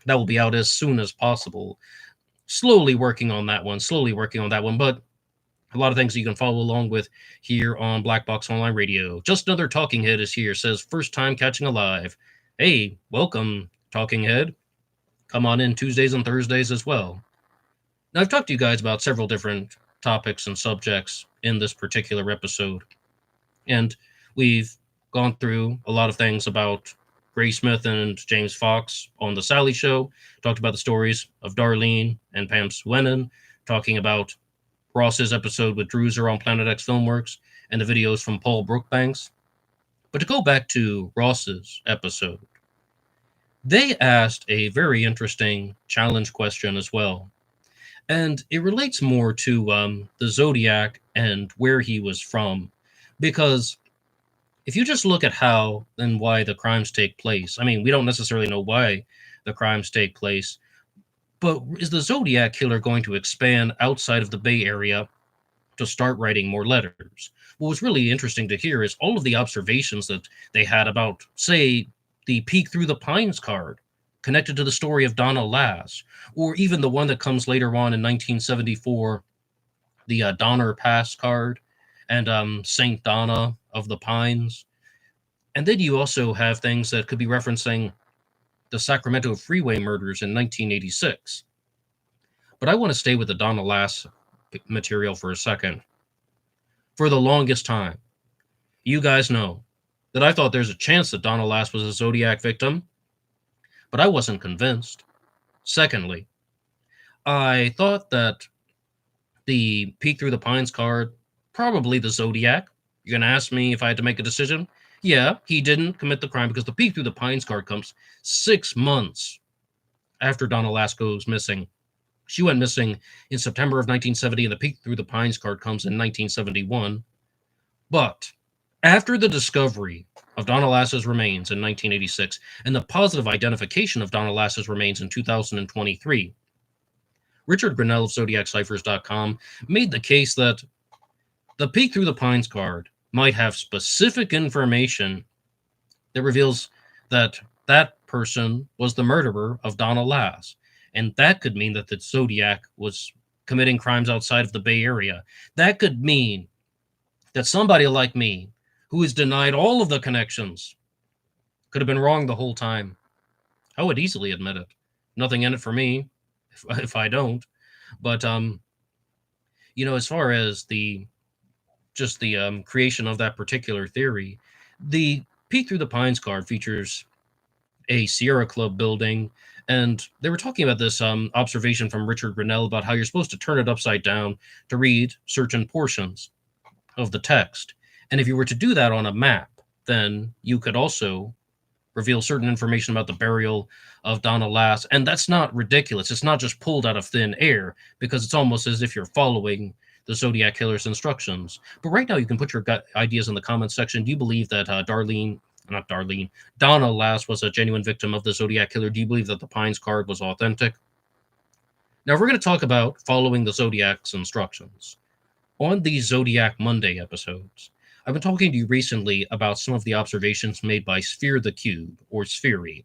That will be out as soon as possible. Slowly working on that one, but a lot of things you can follow along with here on Black Box Online Radio. Just Another Talking Head is here, says, first time catching a live. Hey, welcome, Talking Head. Come on in Tuesdays and Thursdays as well. Now, I've talked to you guys about several different topics and subjects in this particular episode, and we've gone through a lot of things about Gray Smith and James Fox on The Sally Show, talked about the stories of Darlene and Pam Swennen, talking about Ross's episode with Druser on Planet X Filmworks, and the videos from Paul Brookbanks. But to go back to Ross's episode, they asked a very interesting challenge question as well. And it relates more to the Zodiac and where he was from. Because if you just look at how and why the crimes take place, I mean, we don't necessarily know why the crimes take place, but is the Zodiac Killer going to expand outside of the Bay Area to start writing more letters? What was really interesting to hear is all of the observations that they had about, say, the Peek Through the Pines card. connected to the story of Donna Lass, or even the one that comes later on in 1974, the Donner Pass card, and Saint Donna of the Pines. And then you also have things that could be referencing the Sacramento freeway murders in 1986. But I want to stay with the Donna Lass material for a second. For the longest time, you guys know that I thought there's a chance that Donna Lass was a Zodiac victim, but I wasn't convinced. Secondly, I thought that the Peek Through the Pines card, probably the Zodiac. You're going to ask me if I had to make a decision? Yeah, he didn't commit the crime because the Peek Through the Pines card comes 6 months after Donna Lass goes missing. She went missing in September of 1970, and the Peek Through the Pines card comes in 1971. But after the discovery of Donna Lass's remains in 1986 and the positive identification of Donna Lass's remains in 2023, Richard Grinnell of ZodiacCiphers.com made the case that the Peek Through the Pines card might have specific information that reveals that that person was the murderer of Donna Lass. And that could mean that the Zodiac was committing crimes outside of the Bay Area. That could mean that somebody like me, who is denied all of the connections, could have been wrong the whole time. I would easily admit it. Nothing in it for me, if I don't. But, as far as the creation of that particular theory, the Peek Through the Pines card features a Sierra Club building, and they were talking about this observation from Richard Grinnell about how you're supposed to turn it upside down to read certain portions of the text. And if you were to do that on a map, then you could also reveal certain information about the burial of Donna Lass. And that's not ridiculous. It's not just pulled out of thin air, because it's almost as if you're following the Zodiac Killer's instructions. But right now, you can put your ideas in the comments section. Do you believe that Donna Lass was a genuine victim of the Zodiac Killer? Do you believe that the Pines card was authentic? Now, we're going to talk about following the Zodiac's instructions. On these Zodiac Monday episodes, I've been talking to you recently about some of the observations made by Sphere the Cube, or Sphery.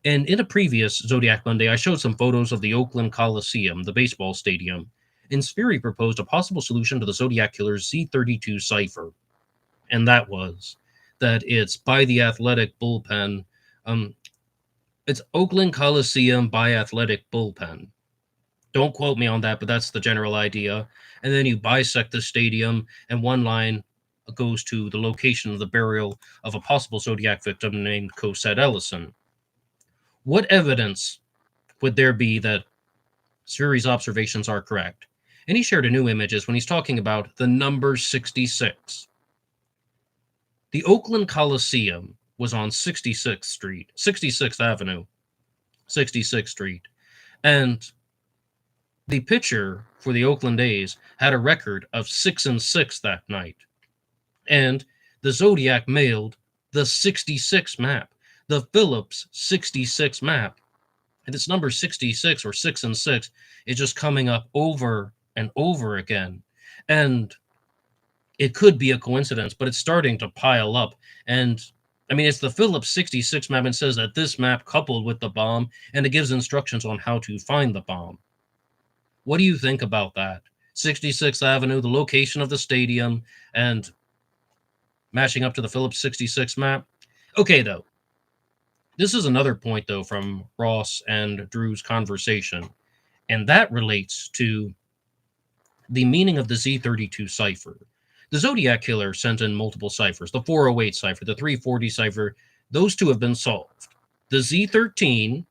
And in a previous Zodiac Monday, I showed some photos of the Oakland Coliseum, the baseball stadium, and Sphery proposed a possible solution to the Zodiac Killer's Z32 cipher. And that was that it's by the athletic bullpen. It's Oakland Coliseum by athletic bullpen. Don't quote me on that, but that's the general idea. And then you bisect the stadium, and one line goes to the location of the burial of a possible Zodiac victim named Cosette Ellison. What evidence would there be that Sphery's observations are correct? And he shared a new image when he's talking about the number 66. The Oakland Coliseum was on 66th Avenue, 66th Street. And the pitcher for the Oakland A's had a record of 6-6 that night. And the Zodiac mailed the 66 map, the Phillips 66 map. And this number 66, or 6-6, is just coming up over and over again. And it could be a coincidence, but it's starting to pile up. And I mean, it's the Phillips 66 map, and says that this map coupled with the bomb, and it gives instructions on how to find the bomb. What do you think about that? 66th Avenue, the location of the stadium, and matching up to the Phillips 66 map? Okay, though. This is another point, though, from Ross and Drew's conversation, and that relates to the meaning of the Z32 cipher. The Zodiac Killer sent in multiple ciphers, the 408 cipher, the 340 cipher. Those two have been solved. The Z13,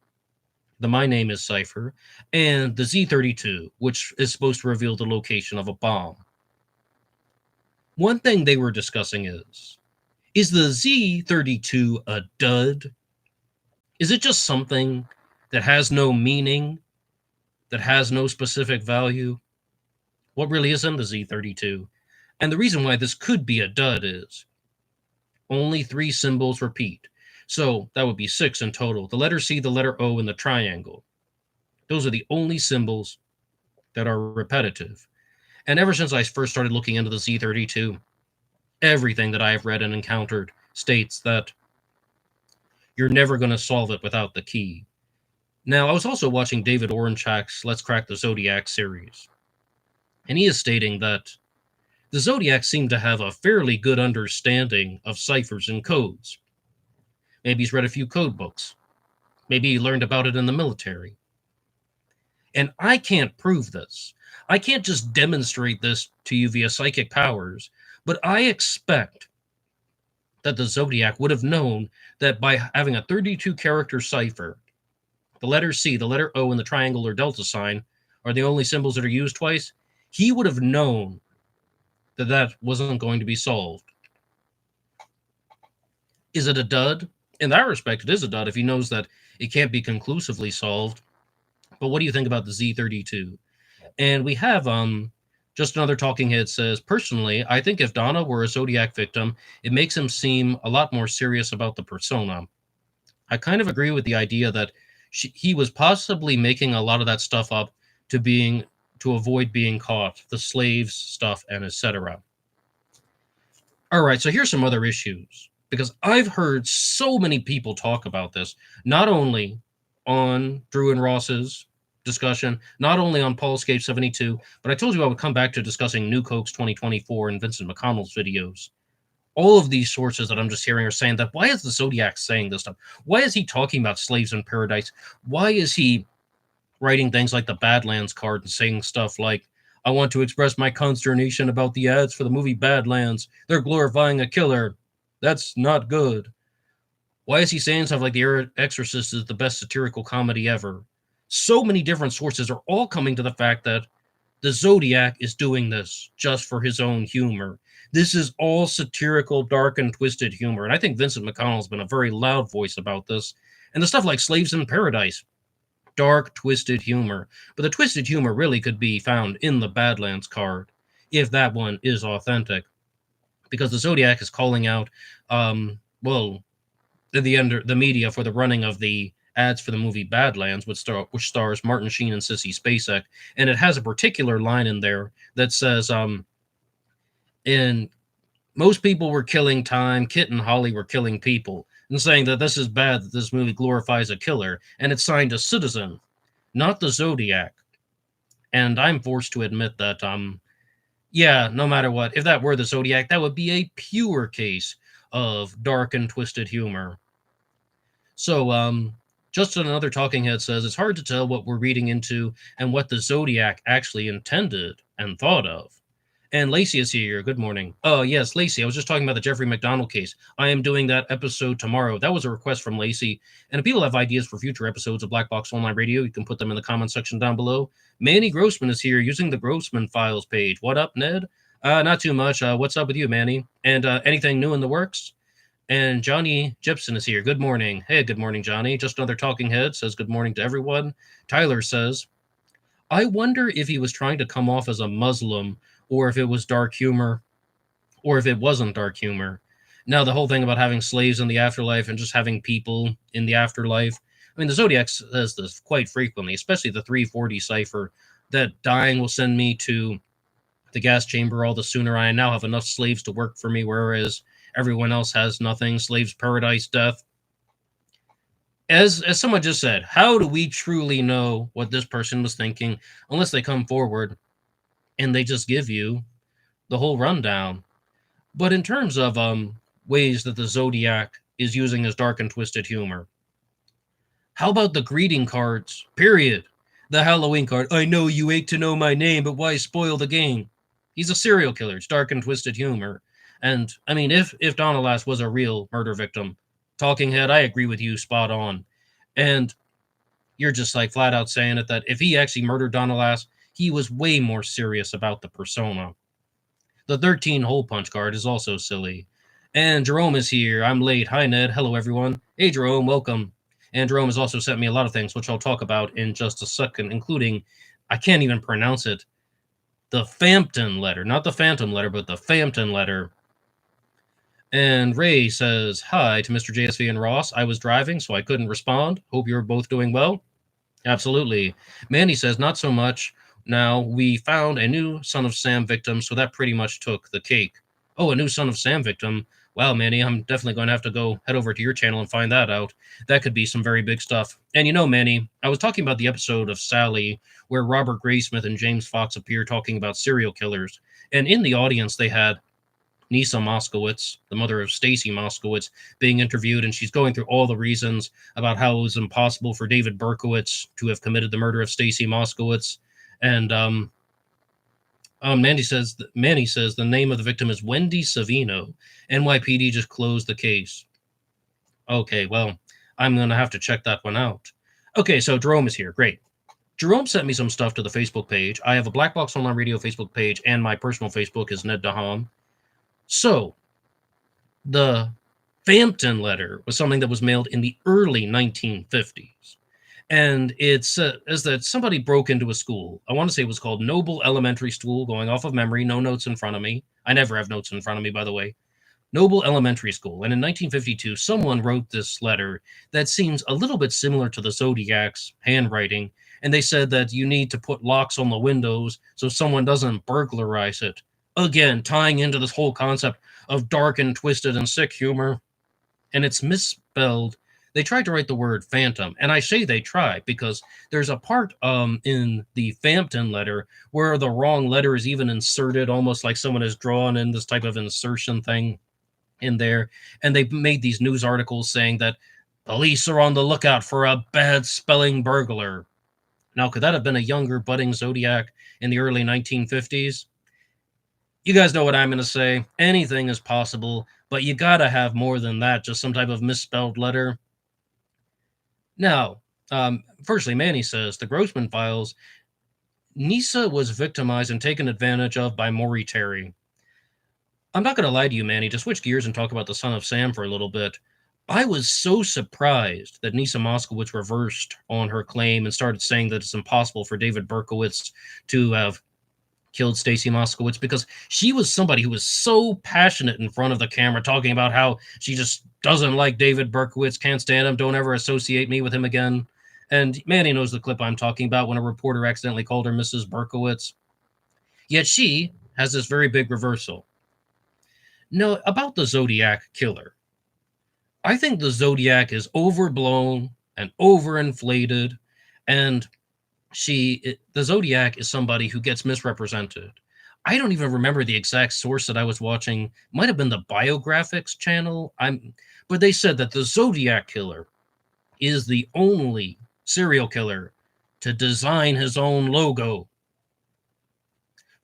the My Name Is cipher, and the Z32, which is supposed to reveal the location of a bomb. One thing they were discussing is the Z32 a dud? Is it just something that has no meaning, that has no specific value? What really is in the Z32? And the reason why this could be a dud is only 3 symbols repeat. So that would be 6 in total. The letter C, the letter O, and the triangle. Those are the only symbols that are repetitive. And ever since I first started looking into the Z32, everything that I have read and encountered states that you're never going to solve it without the key. Now, I was also watching David Orenchak's Let's Crack the Zodiac series, and he is stating that the Zodiac seem to have a fairly good understanding of ciphers and codes. Maybe he's read a few code books. Maybe he learned about it in the military. And I can't prove this. I can't just demonstrate this to you via psychic powers, but I expect that the Zodiac would have known that by having a 32 character cipher, the letter C, the letter O, and the triangle or delta sign are the only symbols that are used twice. He would have known that that wasn't going to be solved. Is it a dud? In that respect, it is a dud if he knows that it can't be conclusively solved. But what do you think about the Z32? And we have just another talking head says, personally, I think if Donna were a Zodiac victim, it makes him seem a lot more serious about the persona. I kind of agree with the idea that he was possibly making a lot of that stuff up to avoid being caught, the slaves stuff and etc. All right, so here's some other issues, because I've heard so many people talk about this, not only on Drew and Ross's discussion, not only on Paulscape 72, but I told you I would come back to discussing New Cokes 2024 and Vincent McConnell's videos. All of these sources that I'm just hearing are saying that, why is the Zodiac saying this stuff? Why is he talking about slaves in paradise? Why is he writing things like the Badlands card and saying stuff like, I want to express my consternation about the ads for the movie Badlands. They're glorifying a killer. That's not good. Why is he saying stuff like The Exorcist is the best satirical comedy ever? So many different sources are all coming to the fact that the Zodiac is doing this just for his own humor. This is all satirical, dark, and twisted humor. And I think Vincent McConnell's been a very loud voice about this. And the stuff like Slaves in Paradise, dark, twisted humor. But the twisted humor really could be found in the Badlands card, if that one is authentic. Because the Zodiac is calling out, the media for the running of the ads for the movie Badlands, which stars Martin Sheen and Sissy Spacek. And it has a particular line in there that says, most people were killing time, Kit and Holly were killing people, and saying that this is bad, that this movie glorifies a killer, and it's signed a citizen, not the Zodiac. And I'm forced to admit that, no matter what, if that were the Zodiac, that would be a pure case of dark and twisted humor. So, just another talking head says, it's hard to tell what we're reading into and what the Zodiac actually intended and thought of. And Lacey is here. Good morning. Oh, yes, Lacey. I was just talking about the Jeffrey McDonald case. I am doing that episode tomorrow. That was a request from Lacey. And if people have ideas for future episodes of Black Box Online Radio, you can put them in the comment section down below. Manny Grossman is here using the Grossman Files page. What up, Ned? Not too much. What's up with you, Manny? And anything new in the works? And Johnny Gibson is here. Good morning. Hey, good morning, Johnny. Just another talking head says good morning to everyone. Tyler says, I wonder if he was trying to come off as a Muslim, or if it was dark humor, or if it wasn't dark humor. Now, the whole thing about having slaves in the afterlife and just having people in the afterlife, I mean, the Zodiac says this quite frequently, especially the 340 cipher, that dying will send me to the gas chamber all the sooner. I now have enough slaves to work for me, whereas everyone else has nothing. Slaves, paradise, death. As someone just said, how do we truly know what this person was thinking unless they come forward and they just give you the whole rundown? But in terms of ways that the Zodiac is using his dark and twisted humor, how about the greeting cards, period? The Halloween card, I know you ache to know my name, but why spoil the game? He's a serial killer. It's dark and twisted humor. And, I mean, if Donna Lass was a real murder victim, talking head, I agree with you, spot on. And you're just like flat out saying it, that if he actually murdered Donna Lass, he was way more serious about the persona. The 13 hole punch card is also silly. And Jerome is here. I'm late. Hi, Ned. Hello, everyone. Hey, Jerome. Welcome. And Jerome has also sent me a lot of things, which I'll talk about in just a second, including, I can't even pronounce it, the Fampton letter. Not the Phantom letter, but the Fampton letter. And Ray says, hi to Mr. JSV and Ross. I was driving, so I couldn't respond. Hope you're both doing well. Absolutely. Mandy says, not so much. Now, we found a new Son of Sam victim, so that pretty much took the cake. Oh, a new Son of Sam victim. Wow, Manny, I'm definitely going to have to go head over to your channel and find that out. That could be some very big stuff. And you know, Manny, I was talking about the episode of Sally where Robert Graysmith and James Fox appear talking about serial killers. And in the audience, they had Nisa Moskowitz, the mother of Stacy Moskowitz, being interviewed, and she's going through all the reasons about how it was impossible for David Berkowitz to have committed the murder of Stacy Moskowitz. And Manny says the name of the victim is Wendy Savino. NYPD just closed the case. Okay, well, I'm going to have to check that one out. Okay, so Jerome is here. Great. Jerome sent me some stuff to the Facebook page. I have a Black Box Online Radio Facebook page, and my personal Facebook is Ned Daham. So, the Fampton letter was something that was mailed in the early 1950s. And it says that somebody broke into a school. I want to say it was called Noble Elementary School, going off of memory, no notes in front of me. I never have notes in front of me, by the way. Noble Elementary School. And in 1952, someone wrote this letter that seems a little bit similar to the Zodiac's handwriting. And they said that you need to put locks on the windows so someone doesn't burglarize it. Again, tying into this whole concept of dark and twisted and sick humor. And it's misspelled. They tried to write the word phantom, and I say they tried because there's a part in the Fampton letter where the wrong letter is even inserted, almost like someone has drawn in this type of insertion thing in there. And they made these news articles saying that police are on the lookout for a bad spelling burglar. Now, could that have been a younger budding Zodiac in the early 1950s? You guys know what I'm going to say. Anything is possible, but you got to have more than that, just some type of misspelled letter. Now, firstly, Manny says, the Grossman files, Nisa was victimized and taken advantage of by Maury Terry. I'm not going to lie to you, Manny, to switch gears and talk about the Son of Sam for a little bit. I was so surprised that Nisa Moskowitz reversed on her claim and started saying that it's impossible for David Berkowitz to have killed Stacy Moskowitz, because she was somebody who was so passionate in front of the camera talking about how she just doesn't like David Berkowitz, can't stand him, don't ever associate me with him again. And Manny knows the clip I'm talking about when a reporter accidentally called her Mrs. Berkowitz. Yet she has this very big reversal. No, about the Zodiac Killer. I think the Zodiac is overblown and overinflated, and the Zodiac is somebody who gets misrepresented. I don't even remember the exact source that I was watching. Might have been the Biographics channel. But they said that the Zodiac Killer is the only serial killer to design his own logo.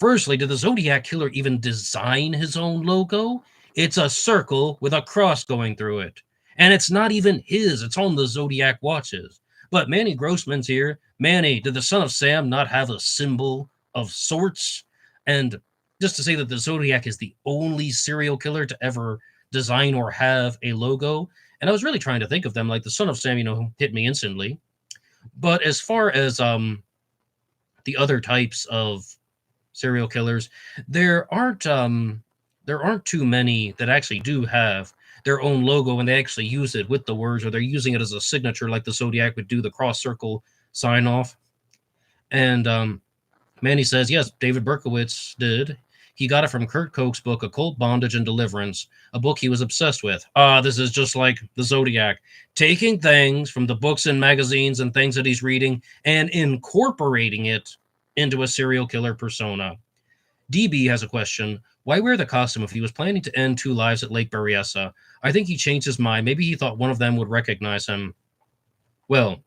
Firstly, did the Zodiac Killer even design his own logo? It's a circle with a cross going through it. And it's not even his. It's on the Zodiac watches. But Manny Grossman's here. Manny, did the Son of Sam not have a symbol of sorts? And just to say that the Zodiac is the only serial killer to ever design or have a logo. And I was really trying to think of them, like the Son of Sam, hit me instantly. But as far as the other types of serial killers, there aren't too many that actually do have their own logo and they actually use it with the words, or they're using it as a signature like the Zodiac would do, the cross circle sign off. And Manny says, yes, David Berkowitz did. He got it from Kurt Koch's book, Occult Bondage and Deliverance, a book he was obsessed with. This is just like the Zodiac, taking things from the books and magazines and things that he's reading and incorporating it into a serial killer persona. DB has a question. Why wear the costume if he was planning to end 2 lives at Lake Berryessa? I think he changed his mind. Maybe he thought one of them would recognize him. Well,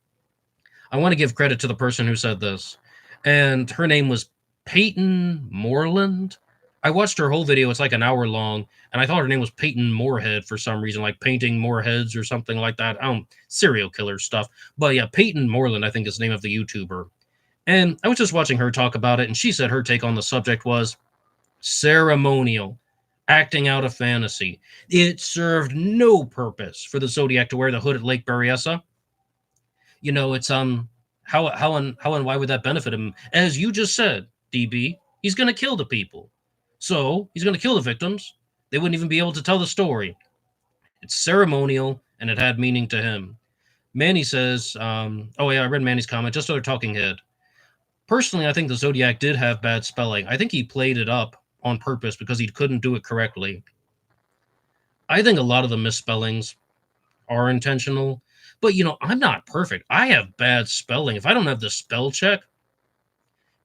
I want to give credit to the person who said this. And her name was Peyton Moreland. I watched her whole video. It's like an hour long. And I thought her name was Peyton Moorhead for some reason, like painting more heads or something like that. Serial killer stuff. But yeah, Peyton Moreland, I think is the name of the YouTuber. And I was just watching her talk about it, and she said her take on the subject was ceremonial, acting out a fantasy. It served no purpose for the Zodiac to wear the hood at Lake Berryessa. It's how and why would that benefit him? As you just said, DB, he's going to kill the people. So he's going to kill the victims. They wouldn't even be able to tell the story. It's ceremonial, and it had meaning to him. Manny says, I read Manny's comment, just other talking head. Personally, I think the Zodiac did have bad spelling. I think he played it up on purpose because he couldn't do it correctly. I think a lot of the misspellings are intentional, but I'm not perfect. I have bad spelling. If I don't have the spell check,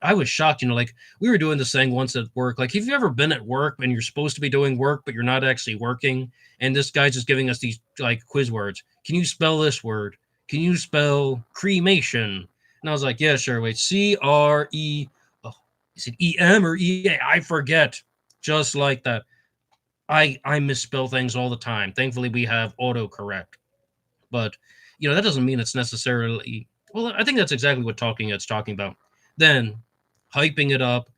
I was shocked. Like we were doing this thing once at work. Like, have you ever been at work and you're supposed to be doing work, but you're not actually working? And this guy's just giving us these like quiz words. Can you spell this word? Can you spell cremation? And I was like, yeah, sure. Wait, CRE. Oh, is it EM or EA? I forget. Just like that. I misspell things all the time. Thankfully, we have autocorrect. But, that doesn't mean it's necessarily. Well, I think that's exactly what Talking Head's talking about. Then, hyping it up,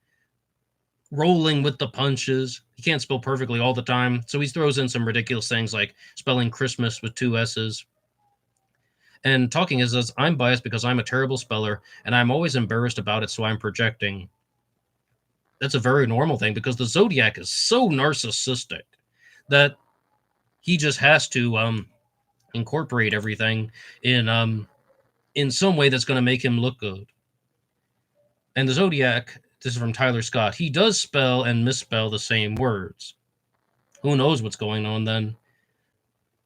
rolling with the punches. He can't spell perfectly all the time, so he throws in some ridiculous things like spelling Christmas with 2 S's. And Talking Head says, I'm biased because I'm a terrible speller, and I'm always embarrassed about it, so I'm projecting. That's a very normal thing because the Zodiac is so narcissistic that he just has to incorporate everything in some way that's going to make him look good. And the Zodiac, this is from Tyler Scott, he does spell and misspell the same words. Who knows what's going on then?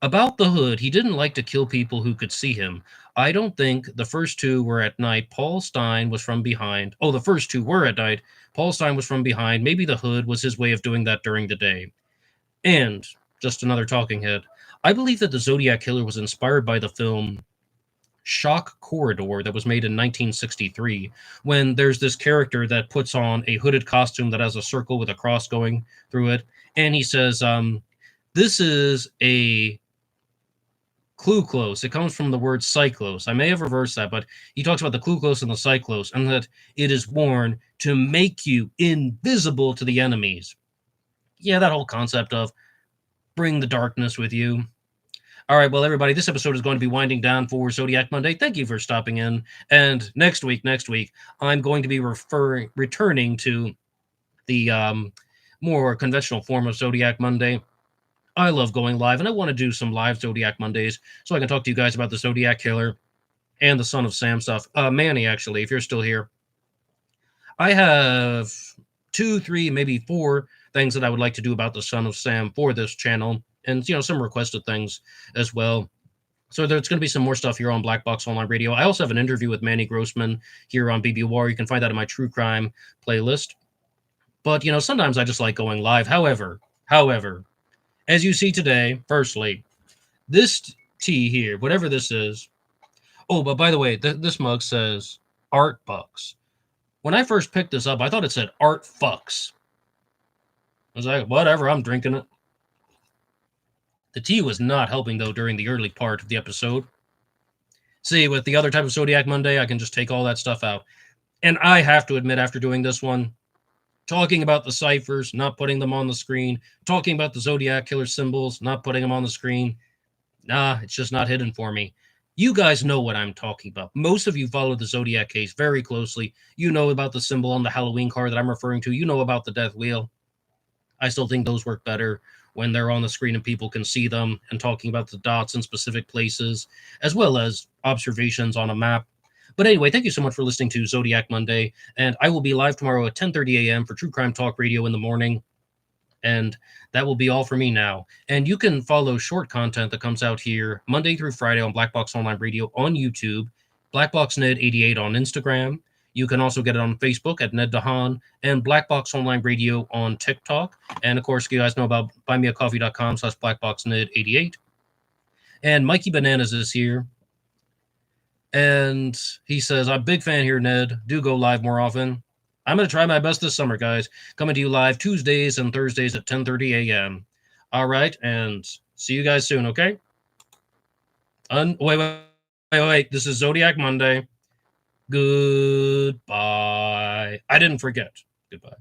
About the Hood, he didn't like to kill people who could see him. I don't think the first two were at night. Paul Stein was from behind. Oh, the first two were at night. Paul Stein was from behind. Maybe the Hood was his way of doing that during the day. And, just another talking head, I believe that the Zodiac Killer was inspired by the film Shock Corridor that was made in 1963, when there's this character that puts on a hooded costume that has a circle with a cross going through it. And he says, this is a cluclos. It comes from the word cyclos. I may have reversed that, but he talks about the cluclos and the cyclos, and that it is worn to make you invisible to the enemies. Yeah, that whole concept of bring the darkness with you. All right, well, everybody, this episode is going to be winding down for Zodiac Monday. Thank you for stopping in. And next week, I'm going to be returning to the more conventional form of Zodiac Monday. I love going live, and I want to do some live Zodiac Mondays so I can talk to you guys about the Zodiac Killer and the Son of Sam stuff. Manny, actually, if you're still here, I have 2, 3, maybe 4 things that I would like to do about the Son of Sam for this channel, and some requested things as well. So there's going to be some more stuff here on Black Box Online Radio. I also have an interview with Manny Grossman here on BBWar. You can find that in my true crime playlist. But sometimes I just like going live. However, as you see today, firstly, this tea here, whatever this is. Oh, but by the way, this mug says Art Bucks. When I first picked this up, I thought it said Art Fucks. I was like, whatever, I'm drinking it. The tea was not helping, though, during the early part of the episode. See, with the other type of Zodiac Monday, I can just take all that stuff out. And I have to admit, after doing this one, talking about the ciphers, not putting them on the screen, talking about the Zodiac Killer symbols, not putting them on the screen, nah, it's just not hidden for me. You guys know what I'm talking about. Most of you follow the Zodiac case very closely. You know about the symbol on the Halloween card that I'm referring to. You know about the death wheel. I still think those work better when they're on the screen and people can see them, and talking about the dots in specific places, as well as observations on a map. But anyway, thank you so much for listening to Zodiac Monday, and I will be live tomorrow at 10:30 a.m. for True Crime Talk Radio in the morning, and that will be all for me now. And you can follow short content that comes out here Monday through Friday on Black Box Online Radio on YouTube, BlackBoxNed88 on Instagram. You can also get it on Facebook at Ned Dahan, and Black Box Online Radio on TikTok. And of course, you guys know about buymeacoffee.com/BlackBoxNed88. And Mikey Bananas is here. And he says, I'm a big fan here, Ned. Do go live more often. I'm going to try my best this summer, guys. Coming to you live Tuesdays and Thursdays at 10:30 a.m. All right, and see you guys soon, okay? Wait. This is Zodiac Monday. Goodbye. I didn't forget. Goodbye.